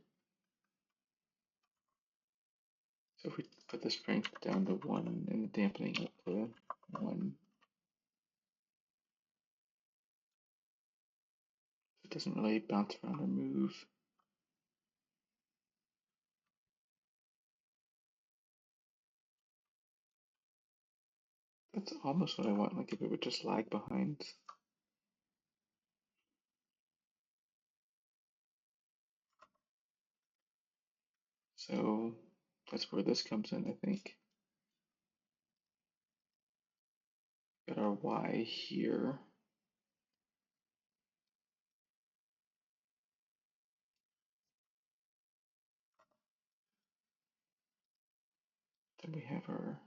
So if we put the strength down to 1 and the dampening up to 1, it doesn't really bounce around or move. That's almost what I want, like if it would just lag behind. So that's where this comes in, I think. Got our Y here. Then we have our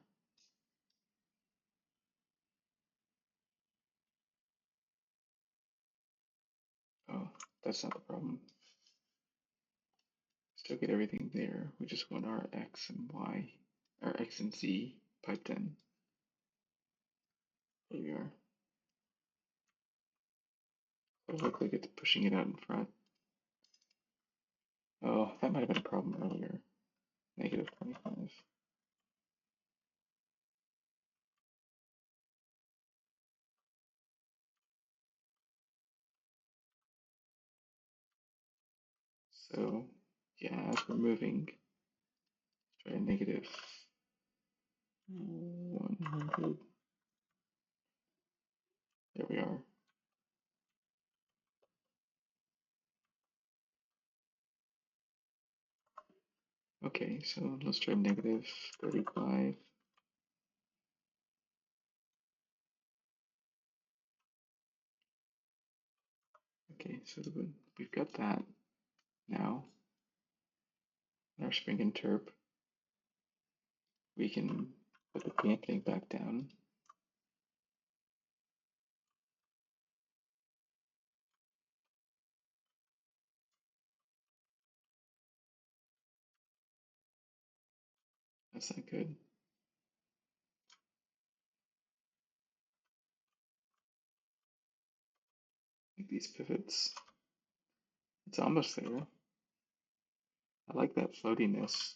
oh, that's not the problem. Still get everything there. We just want our X and Y, our X and Z piped in. There we are. So it looks like it's pushing it out in front. Oh, that might have been a problem earlier. negative 25. So yeah, as we're moving, try negative 100. There we are. Okay, so let's try negative 35. Okay, so we've got that now. Our spring interp, we can put the dampening back down. That's not good. Like these pivots. It's almost there. I like that floatiness.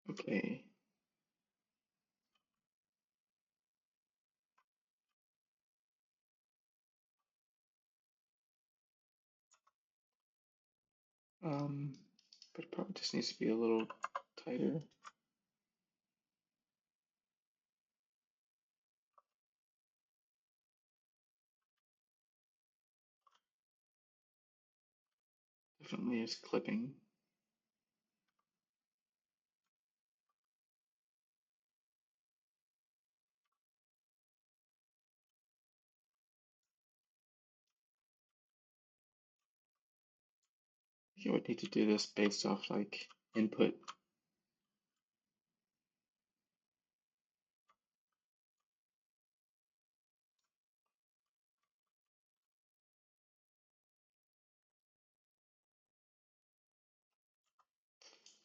Okay. But it probably just needs to be a little tighter. Definitely is clipping. You would need to do this based off like input.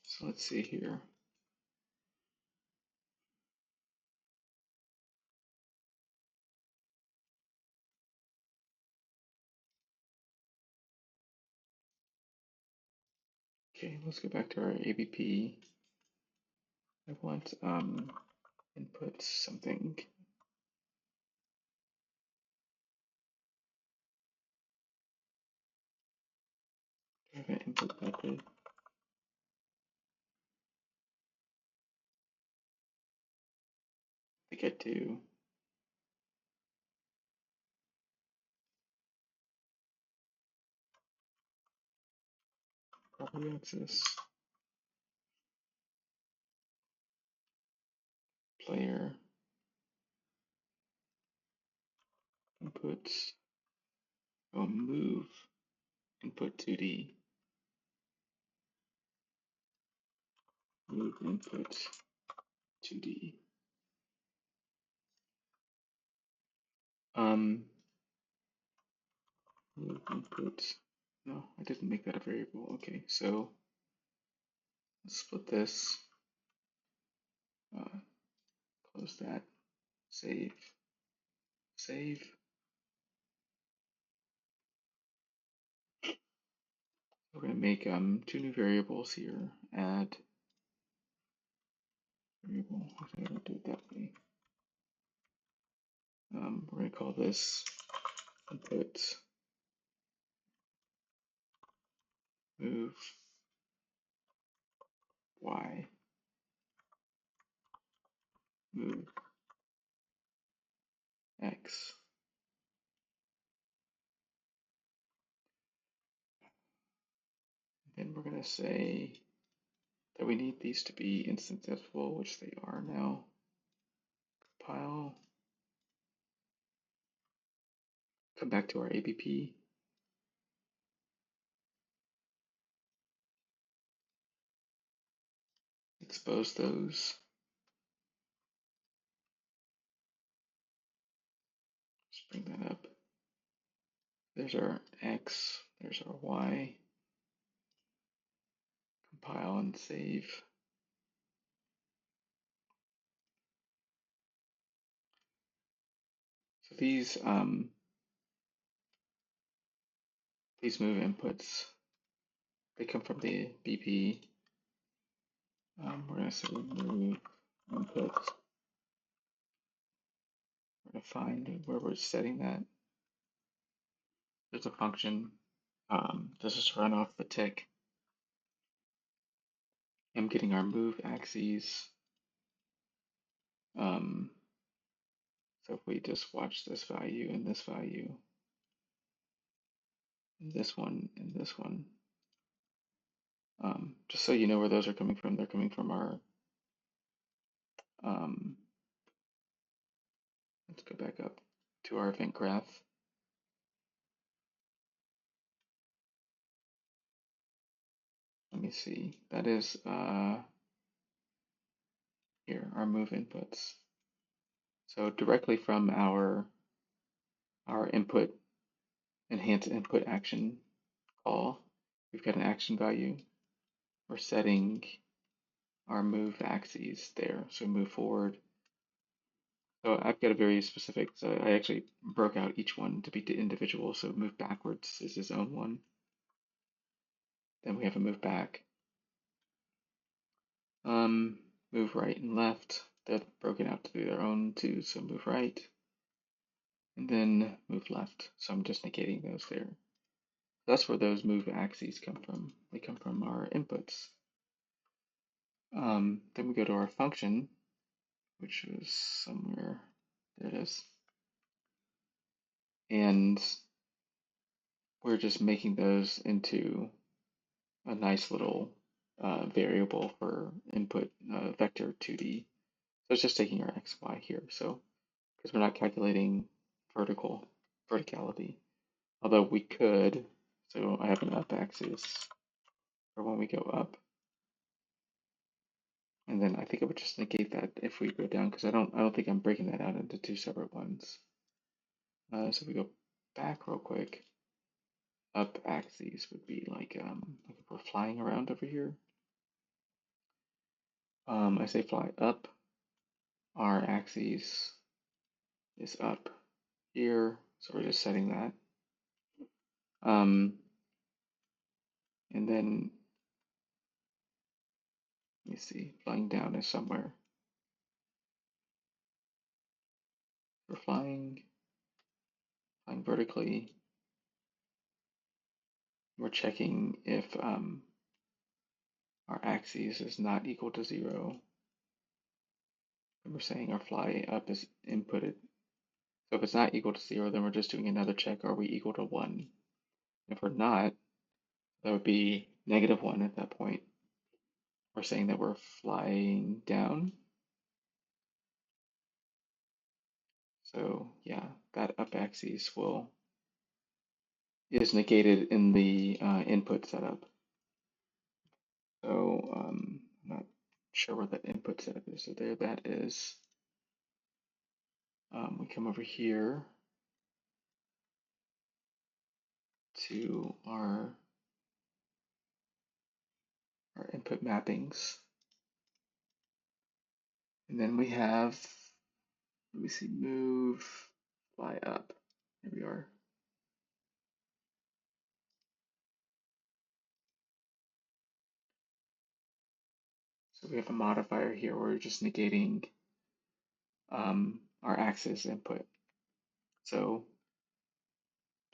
So let's see here. Okay, let's go back to our ABP. I want input something. Do I have an input method? I think I do. Property access. Player. Inputs. Oh, move. Input 2D. Move input 2D. Move input. No, I didn't make that a variable. Okay, so let's split this. Close that. Save. Save. We're going to make two new variables here. Add variable. I don't do it that way. We're going to call this input move y, move x. Then we're going to say that we need these to be instantiable, which they are now. Compile. Come back to our ABP. Expose those. Just bring that up. There's our x, there's our y. Compile and save. these move inputs, they come from the BP. We're going to say move inputs. We're going to find where we're setting that. There's a function. This is run off the tick. I'm getting our move axes. So if we just watch this value and this value, and this one and this one, just so you know where those are coming from, they're coming from our, let's go back up to our event graph. Let me see, that is here, our move inputs. So directly from our input, enhance input action call, we've got an action value. We're setting our move axes there. So move forward. So I've got a very specific, so I actually broke out each one to be individual. So move backwards is his own one. Then we have a move back. Move right and left. They're broken out to be their own too. So move right. And then move left. So I'm just negating those there. That's where those move axes come from. They come from our inputs. Then we go to our function, which is somewhere, there it is. And we're just making those into a nice little variable for input vector 2D. So it's just taking our x, y here. So because we're not calculating verticality, although we could. So I have an up axis for when we go up, and then I think I would just negate that if we go down, because I don't think I'm breaking that out into two separate ones. So we go back real quick. Up axes would be like if we're flying around over here. I say fly up. Our axis is up here, so we're just setting that. And then let me see, flying down is somewhere. We're flying vertically. We're checking if our axis is not equal to 0. And we're saying our fly up is inputted. So if it's not equal to 0, then we're just doing another check. Are we equal to 1? If we're not, that would be -1 at that point. We're saying that we're flying down. So yeah, that up axis is negated in the input setup. So I'm not sure where that input setup is. So there that is. We come over here to our input mappings. And then we have, let me see, move, fly up. Here we are. So we have a modifier here where we're just negating our axis input. So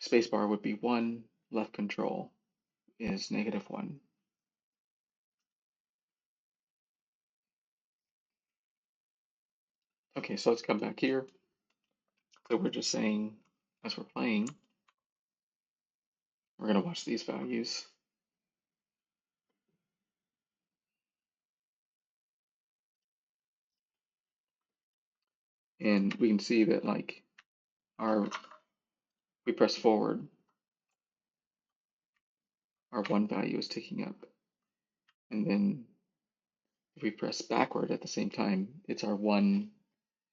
spacebar would be 1, left control is -1. Okay, so let's come back here. So we're just saying, as we're playing, we're going to watch these values. And we can see that like we press forward, our 1 value is ticking up. And then if we press backward at the same time, it's our 1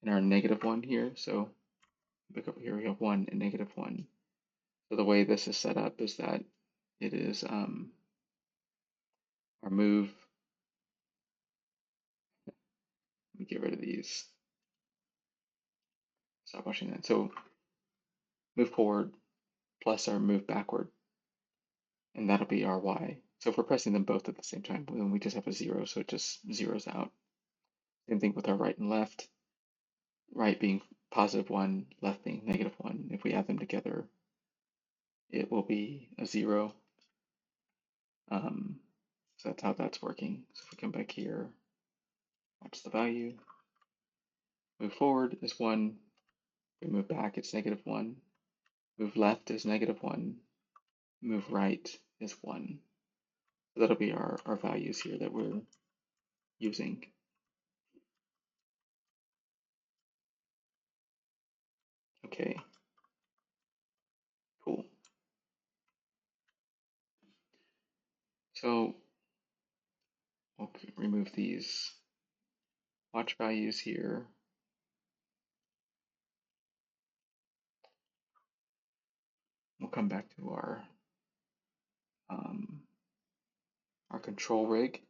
and our -1 here. So look over here, we have 1 and -1. So the way this is set up is that it is our move. Let me get rid of these. Stop watching that. So move forward plus our move backward, and that'll be our y. So if we're pressing them both at the same time, then we just have a 0, so it just zeroes out. Same thing with our right and left. Right being +1, left being -1. If we add them together, it will be a 0. So that's how that's working. So if we come back here, watch the value. Move forward is 1. We move back, it's -1. Move left is -1. Move right is 1. So that'll be our values here that we're using. Okay, cool. So we'll remove these watch values here. We'll come back to our control rig.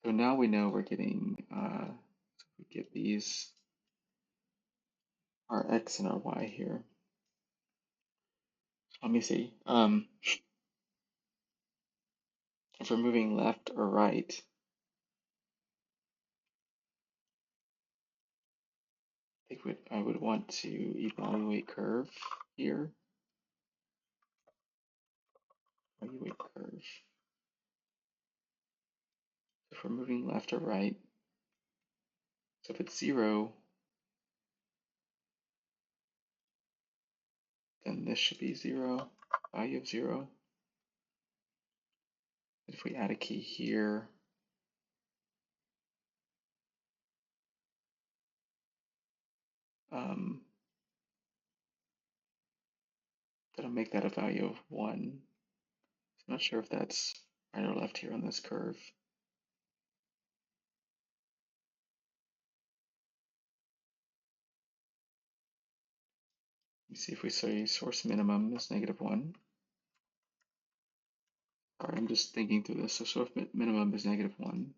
So now we know we're getting, so we get these, our X and our Y here. So let me see. If we're moving left or right, I think I would want to evaluate curve here. Evaluate curve. If we're moving left or right, so if it's 0, then this should be 0, value of 0. If we add a key here, that'll make that a value of 1. So I'm not sure if that's right or left here on this curve. You see if we say source minimum is -1. Sorry, I'm just thinking through this. So source minimum is -1.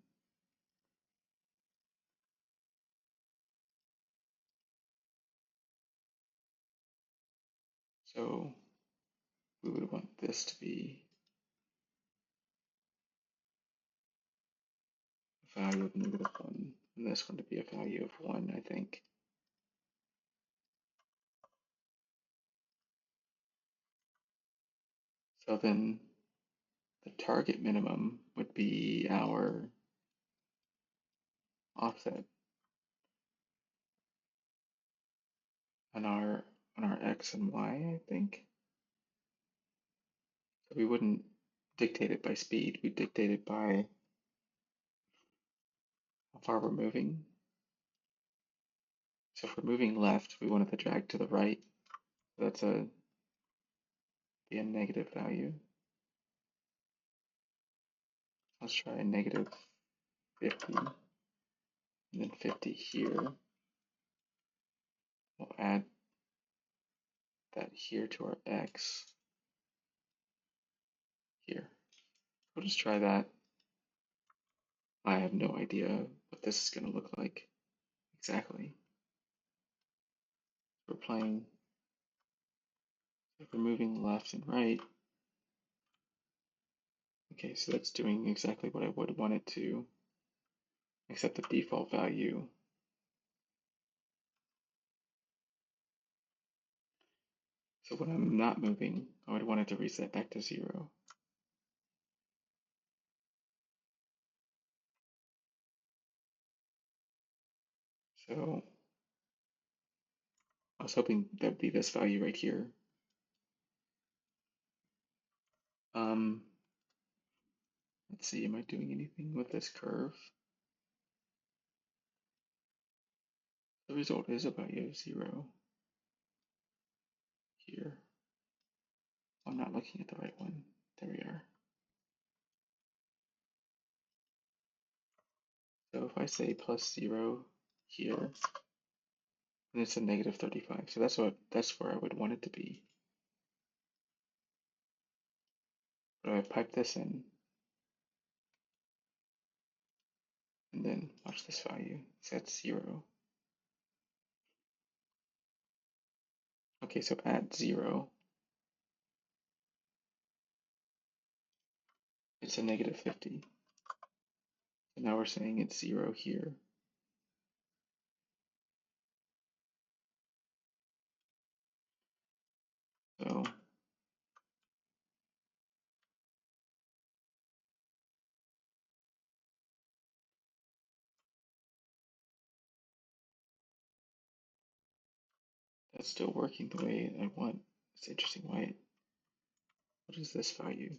So we would want this to be a value of -1, and this one to be a value of 1, I think. So then the target minimum would be our offset on our X and Y, I think. So we wouldn't dictate it by speed, we dictate it by how far we're moving. So if we're moving left, we want it to drag to the right. So that's be a negative value. Let's try a -50, and then 50 here. We'll add that here to our X here. We'll just try that. I have no idea what this is going to look like exactly. We're playing, if we're moving left and right. Okay, so that's doing exactly what I would want it to, except the default value. So when I'm not moving, I would want it to reset back to 0. So I was hoping that would be this value right here. Let's see, am I doing anything with this curve? The result is a value of 0 here. I'm not looking at the right one. There we are. So if I say +0 here, then it's a -35. So that's where I would want it to be. But I pipe this in, and then watch this value. Set 0. Okay, so at 0, it's a negative 50. So now we're saying it's 0 here. So that's still working the way I want. It's interesting. What is this value?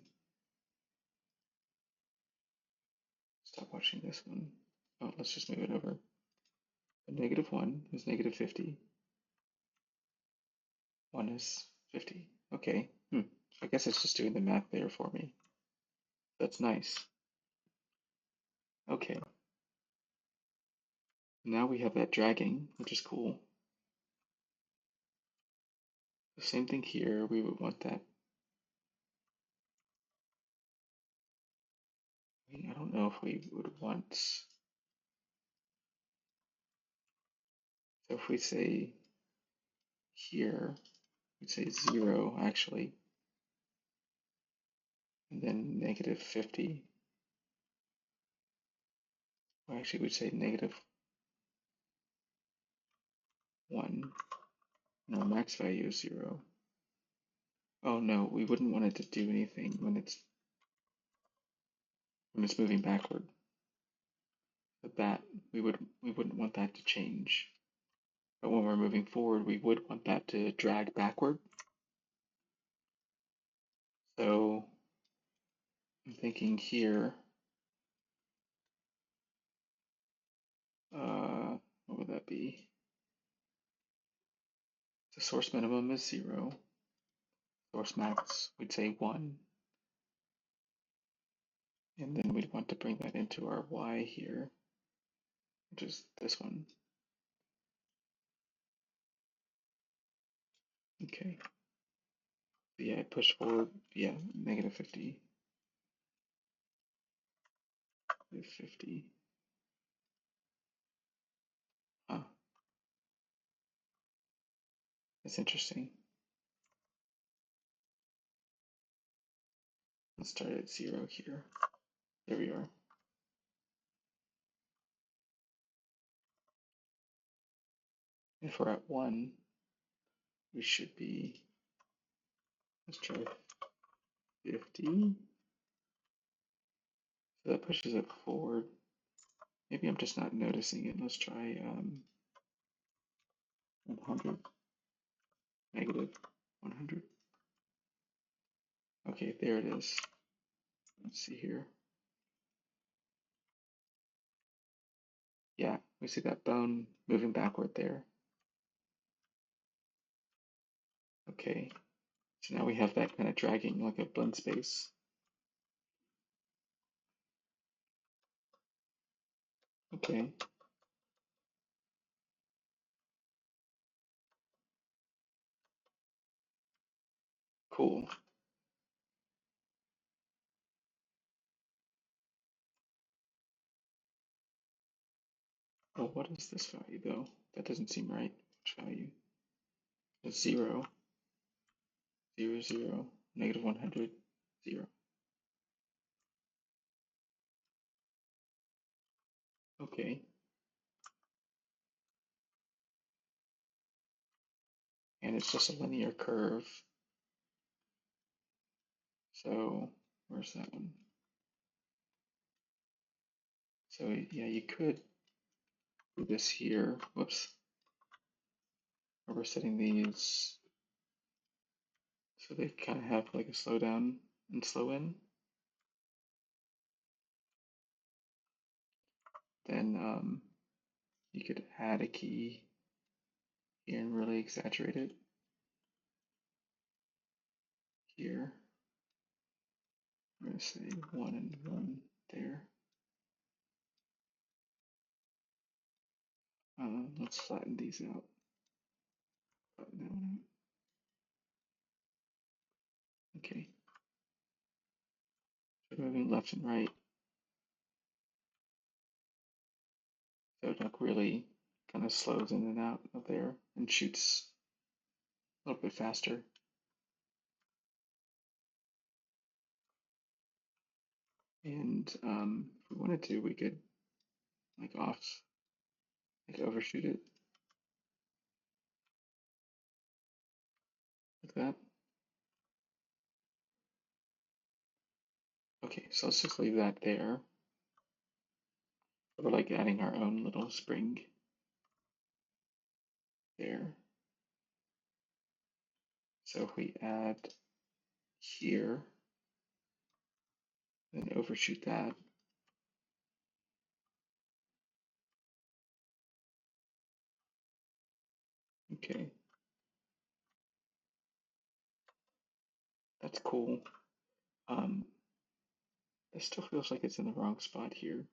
Stop watching this one. Oh, let's just move it over. A negative 1 is negative 50. 1 is 50. Okay. I guess it's just doing the math there for me. That's nice. Okay. Now we have that dragging, which is cool. The same thing here. We would want that. I don't know if we would want. So if we say here, we'd say 0 actually, and then negative 50. Well, actually, we'd say negative 1. And our max value is 0. Oh no, we wouldn't want it to do anything when it's moving backward. But that we wouldn't want that to change. But when we're moving forward, we would want that to drag backward. So I'm thinking here, what would that be? The source minimum is 0. Source max, we'd say 1. And then we'd want to bring that into our y here, which is this one. Okay. So yeah, push forward, yeah, negative 50. 50. Huh. That's interesting. Let's start at 0 here. There we are. If we're at 1, we should be, let's try 50. So that pushes it forward. Maybe I'm just not noticing it. Let's try 100, negative 100. Okay, there it is. Let's see here. Yeah, we see that bone moving backward there. Okay, so now we have that kind of dragging like a blend space. Okay. Cool. Oh, what is this value though? That doesn't seem right. Which value? It's 0, 0, 0, negative 100, 0. Okay. And it's just a linear curve. So where's that one? So yeah, you could do this here. Whoops. Where we're setting these so they kind of have like a slow down and slow in. Then you could add a key here and really exaggerate it here. I'm going to say 1 and 1 there. Let's flatten these out. Flatten that one out. Okay. So moving left and right. So it like really kind of slows in and out of there and shoots a little bit faster. And if we wanted to, we could like overshoot it like that. Okay, so let's just leave that there. We're like adding our own little spring there. So if we add here, then overshoot that. Okay, that's cool. It still feels like it's in the wrong spot here.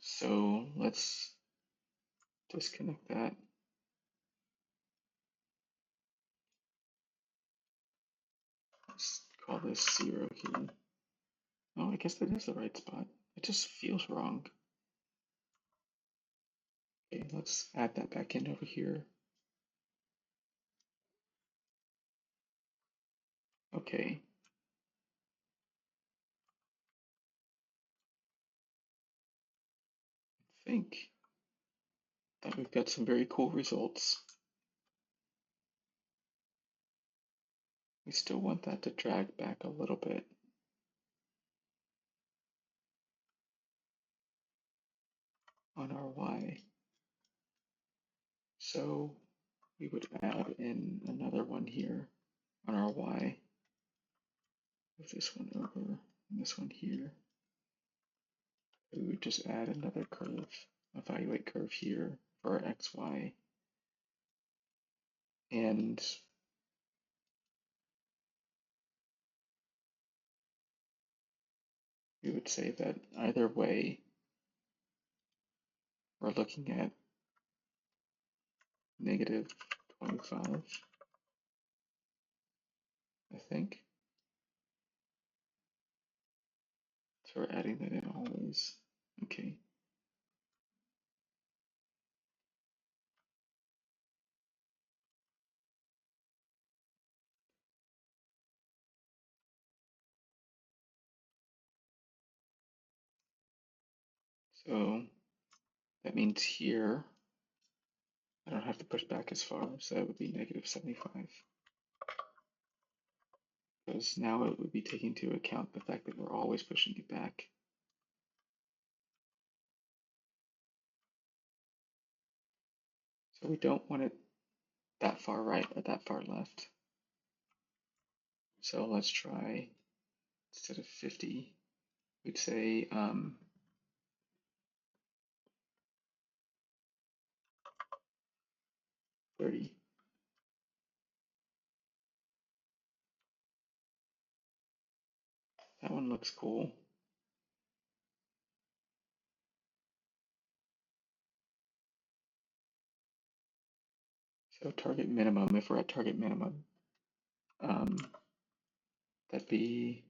So let's disconnect that. Let's call this 0 here. Oh, I guess that is the right spot. It just feels wrong. Okay, let's add that back in over here. Okay. I think that we've got some very cool results. We still want that to drag back a little bit. On our Y. So we would add in another one here on our Y. Move this one over and this one here. We would just add another curve, evaluate curve here for our XY. And we would say that either way, we're looking at negative 25, I think. So we're adding that in always. Okay. So that means here, I don't have to push back as far, so that would be negative 75. Because now it would be taking into account the fact that we're always pushing it back. So we don't want it that far right or that far left. So let's try, instead of 50, we'd say 30. That one looks cool. So target minimum, if we're at target minimum, that'd be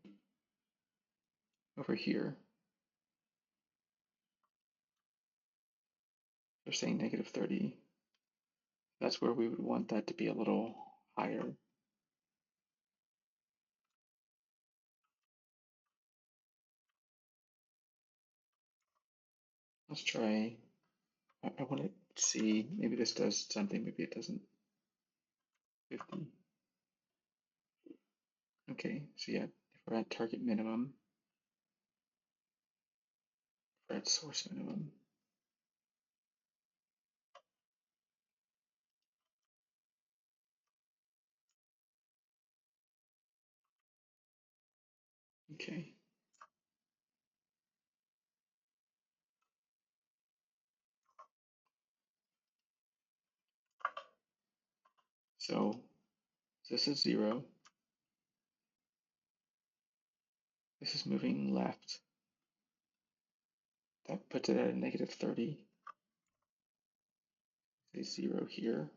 over here. They're saying negative 30. That's where we would want that to be a little higher. Let's try, I want to see, maybe this does something, maybe it doesn't. 50. Okay, so yeah, if we're at target minimum, we're at source minimum. Okay. So this is 0. This is moving left. That puts it at a negative 30. Say 0 here.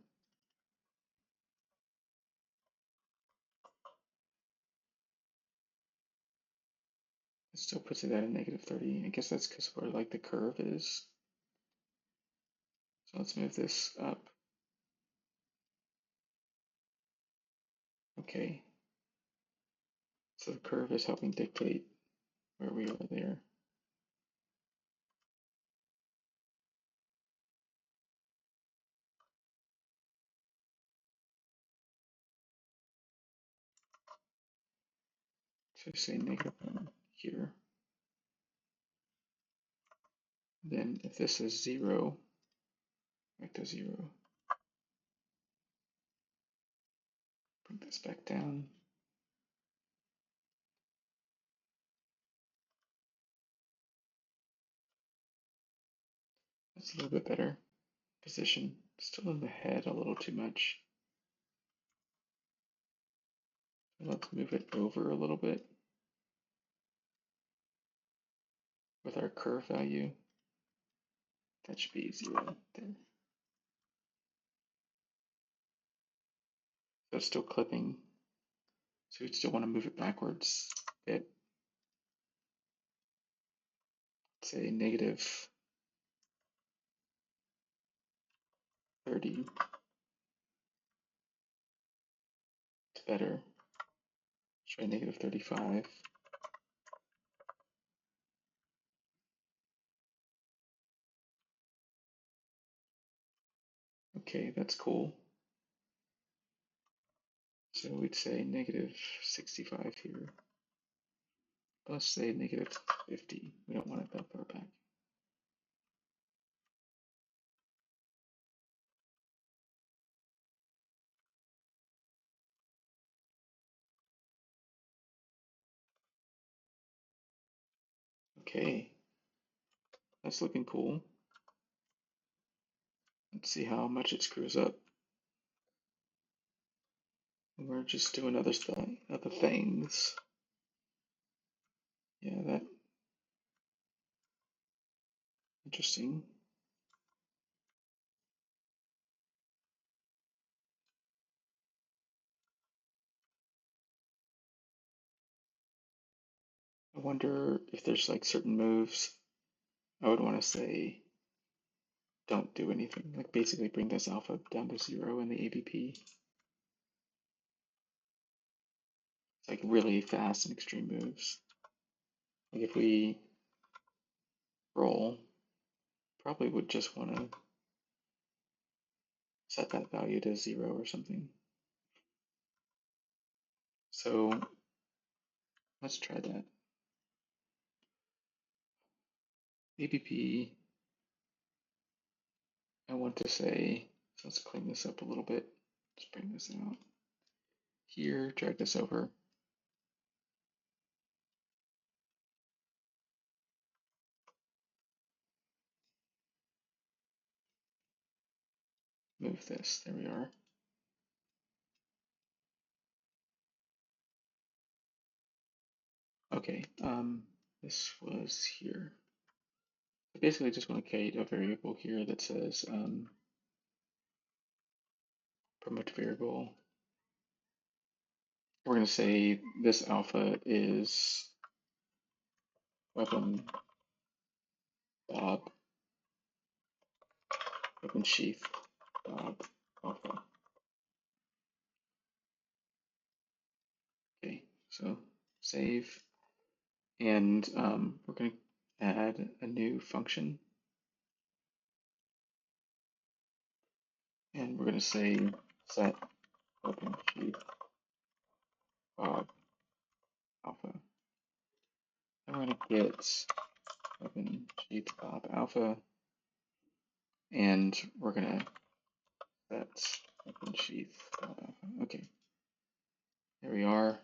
It still puts it at a negative 30. I guess that's because where like the curve is. So let's move this up. Okay. So the curve is helping dictate where we are there. So say -1 here. Then if this is 0, back to 0. Bring this back down. That's a little bit better position. Still in the head a little too much. Let's move it over a little bit with our curve value. That should be 0 there. So it's still clipping. So we'd still want to move it backwards a bit. Say -30. It's better. Try -35. Okay, that's cool. So we'd say -65 here. Let's say -50. We don't want it that far back. Okay, that's looking cool. Let's see how much it screws up. And we're just doing other things. Yeah, that interesting. I wonder if there's like certain moves I would want to say don't do anything. Like basically bring this alpha down to 0 in the ABP. It's like really fast and extreme moves. Like if we roll, probably would just want to set that value to 0 or something. So let's try that. ABP, I want to say, so let's clean this up a little bit. Let's bring this out. Here, drag this over. Move this, there we are. Okay, this was here. I basically just want to create a variable here that says promote variable. We're going to say this alpha is weapon Bob, weapon sheath Bob alpha. Okay, so save, and we're going to add a new function, and we're going to say set weapon sheath Bob alpha. And we're going to get weapon sheath Bob alpha, and we're going to set weapon sheath Bob alpha. Okay, there we are.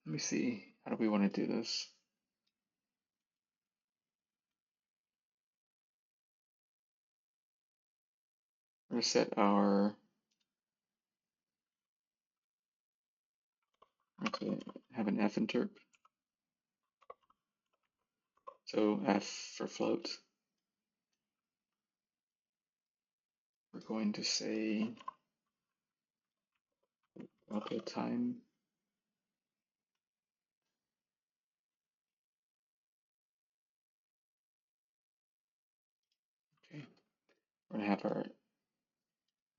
Let me see. How do we want to do this? We're going to set our, we're going to have an F interp. So F for float. We're going to say output time. Okay, we're gonna have our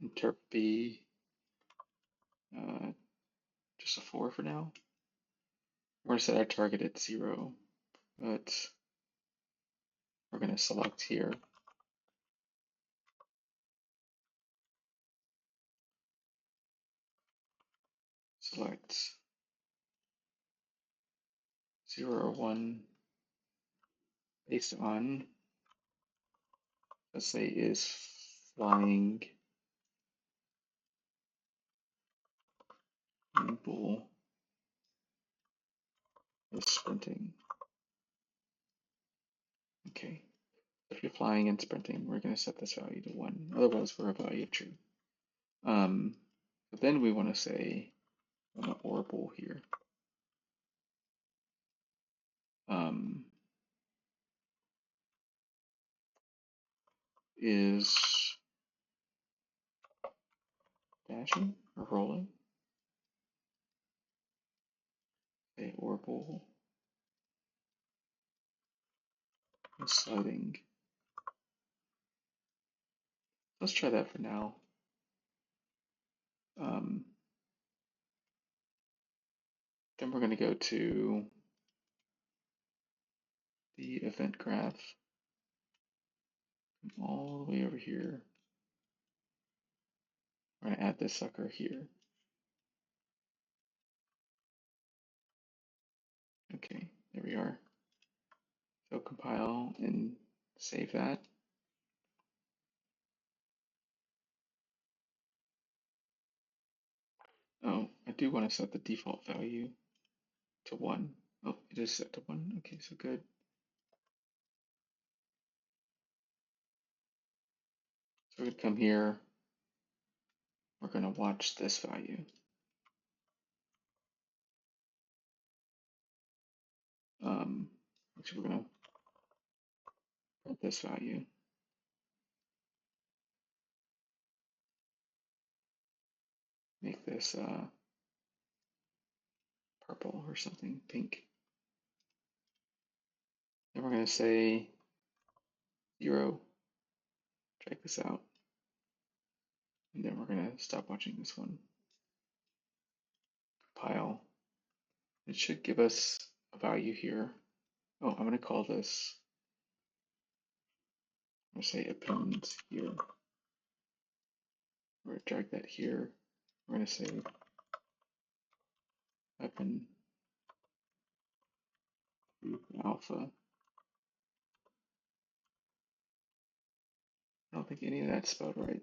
interp be just a 4 for now. We're gonna set our target at 0, but we're gonna select here. Select 0 or 1 based on, let's say, is flying and bool is sprinting. Okay, if you're flying and sprinting, we're going to set this value to 1. Otherwise, we're a value of true. But then we want to say an orbital here. Is dashing or rolling? Say orbital is sliding. Let's try that for now. Then we're going to go to the event graph all the way over here. We're going to add this sucker here. Okay, there we are. So compile and save that. Oh, I do want to set the default value to 1. Oh, it is set to 1. Okay, so good. So we're going to come here. We're going to watch this value. Actually, we're going to print this value. Make this purple or something, pink. Then we're going to say 0. Check this out. And then we're going to stop watching this one. Compile. It should give us a value here. Oh, I'm going to call this, I'm going to say append here. We're going to drag that here. We're going to say weapon alpha. I don't think any of that's spelled right.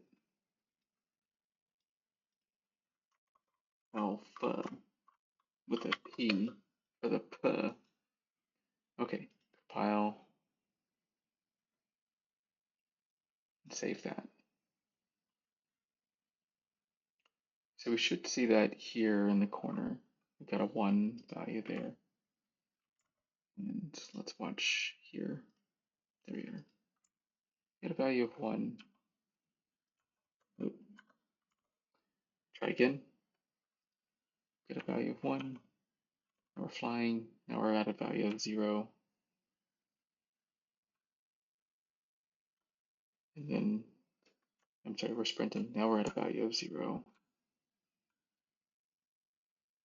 Alpha with a P for the P. Okay, compile and save that. So we should see that here in the corner. We've got a 1 value there. And let's watch here. There we are. Get a value of 1. Oop. Try again. Get a value of 1. Now we're flying. Now we're at a value of 0. And then, I'm sorry, we're sprinting. Now we're at a value of 0.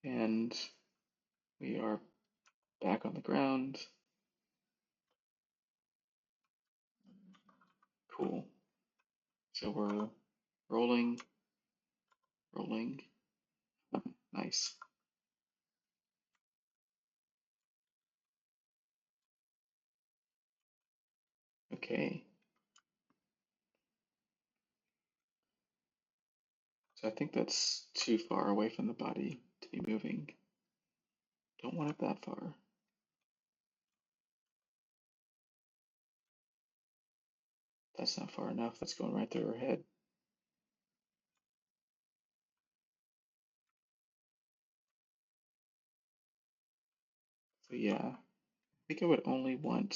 And we are back on the ground. Cool. So we're rolling, rolling. Nice. Okay. So I think that's too far away from the body to be moving. Don't want it that far. That's not far enough. That's going right through her head. So yeah, I think I would only want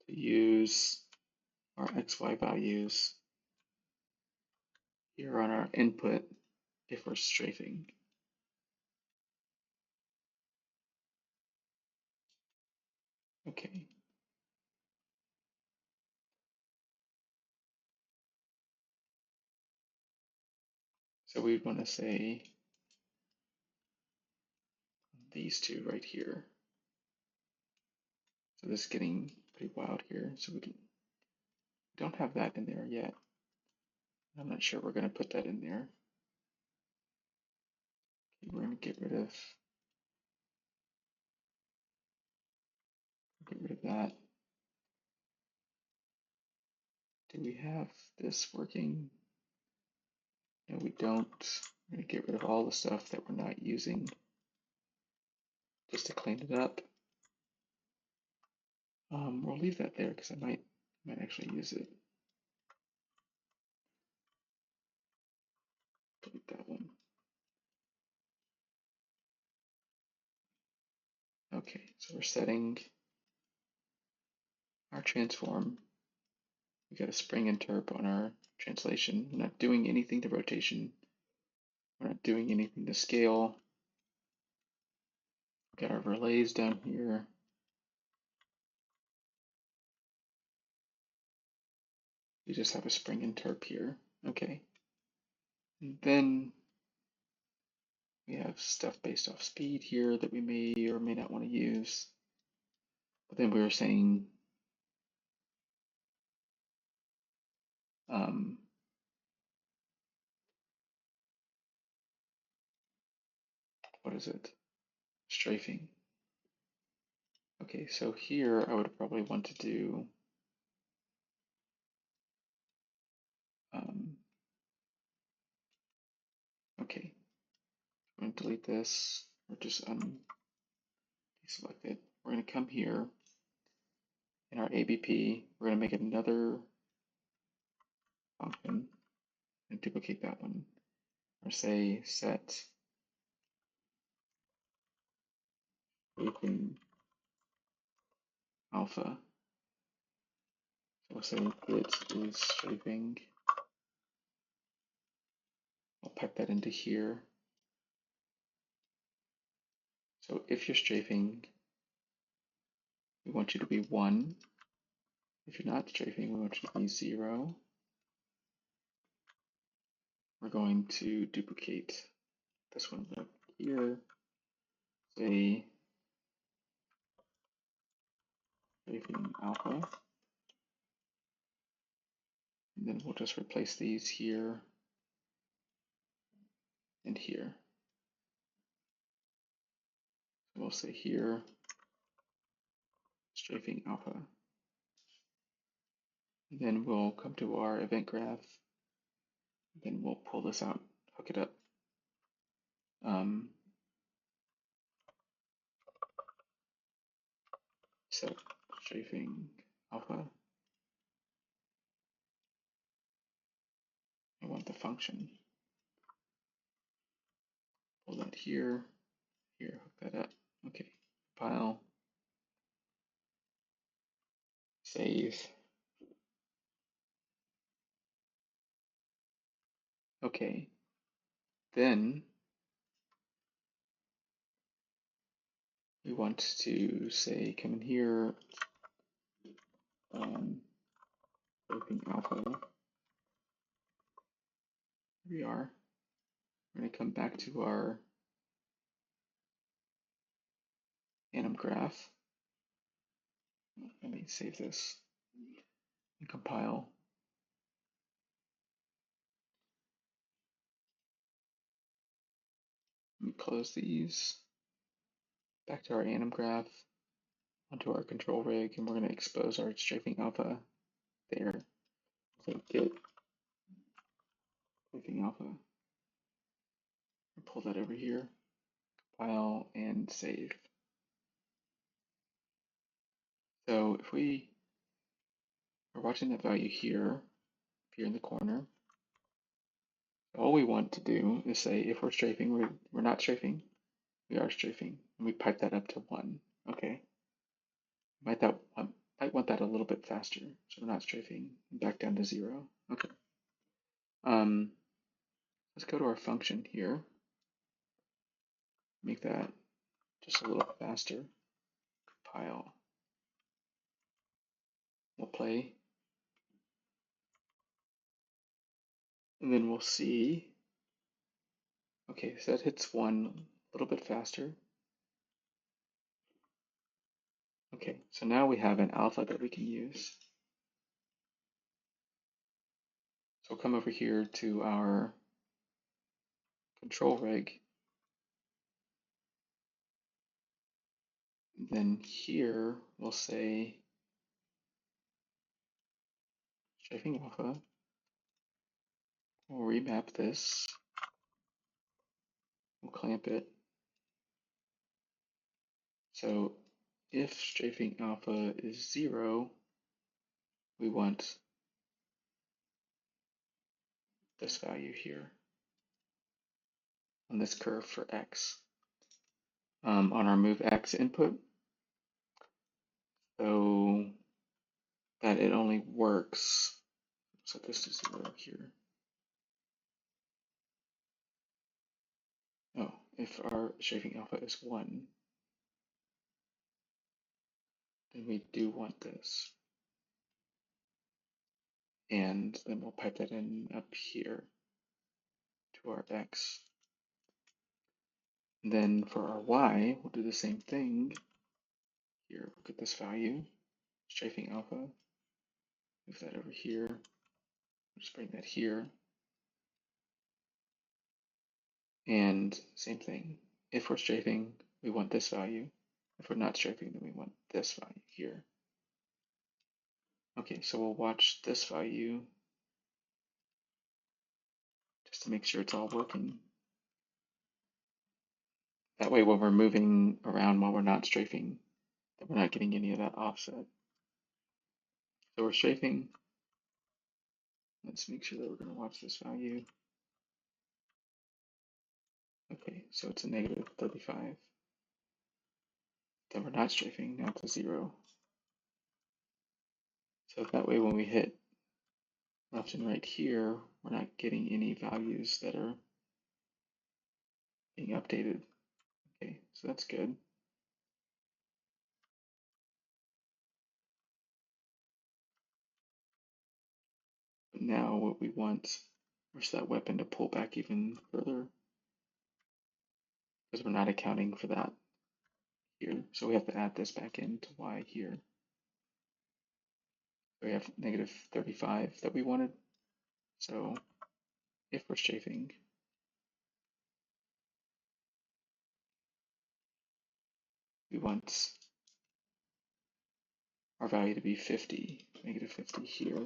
to use our XY values here on our input if we're strafing. Okay. So we'd want to say these two right here. So this is getting pretty wild here. So we don't have that in there yet. I'm not sure we're going to put that in there. Okay, we're going to get rid of that. Do we have this working? No, we don't. We're going to get rid of all the stuff that we're not using just to clean it up. We'll leave that there because I might actually use it. Delete that one. Okay, so we're setting our transform. We got a spring interp on our translation. We're not doing anything to rotation. We're not doing anything to scale. We've got our relays down here. We just have a spring interp here. Okay. And then we have stuff based off speed here that we may or may not want to use. But then we were saying what is it? Strafing. Okay, so here I would probably want to do okay. I'm going to delete this or just deselect it. We're going to come here in our ABP. We're going to make another function and duplicate that one. Or say set strafing alpha. So we'll say it is strafing. I'll pipe that into here. So if you're strafing, we want you to be 1. If you're not strafing, we want you to be 0. We're going to duplicate this one up here. Say strafing alpha. And then we'll just replace these here and here. So we'll say here strafing alpha. And then we'll come to our event graph. Then we'll pull this out, hook it up. Set strafing alpha. I want the function. Pull that here, hook that up. Okay, compile, save. Okay, then we want to say, come in here, strafing alpha. Here we are. We're going to come back to our anim graph. Let me save this and compile. Let me close these. Back to our anim graph, onto our control rig, and we're going to expose our strafing alpha there. So get strafing alpha. Pull that over here, compile, and save. So if we are watching that value here in the corner, all we want to do is say if we're strafing, we're not strafing, we are strafing, and we pipe that up to 1. Okay. Might want that a little bit faster, so we're not strafing, back down to 0. Okay. let's go to our function here. Make that just a little faster. Compile. We'll play. And then we'll see. Okay, so that hits 1 a little bit faster. Okay, so now we have an alpha that we can use. So we'll come over here to our control rig. Then here we'll say strafing alpha. We'll remap this. We'll clamp it. So if strafing alpha is 0, we want this value here on this curve for x. On our move x input, so that it only works, set this to 0 here. Oh, if our strafing alpha is 1, then we do want this. And then we'll pipe that in up here to our x. And then for our y, we'll do the same thing. Here, we'll get this value, strafing alpha, move that over here, just bring that here. And same thing, if we're strafing, we want this value. If we're not strafing, then we want this value here. Okay, so we'll watch this value just to make sure it's all working. That way when we're moving around while we're not strafing, then we're not getting any of that offset. So we're strafing. Let's make sure that we're going to watch this value. Okay, so it's a negative 35. Then we're not strafing, now it's a 0. So that way when we hit left and right here, we're not getting any values that are being updated. Okay, so that's good. But now what we want is that weapon to pull back even further, because we're not accounting for that here. So we have to add this back into y here. So we have negative 35 that we wanted. So if we're strafing, we want our value to be 50, negative 50 here.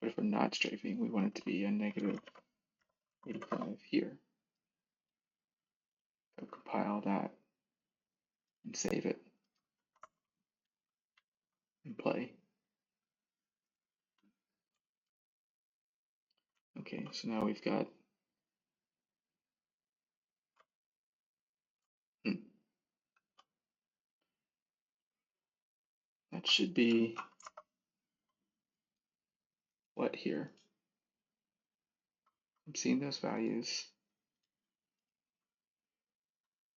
But if we're not strafing, we want it to be a negative 85 here. So compile that and save it and play. Okay, so now we've got that should be what here? I'm seeing those values.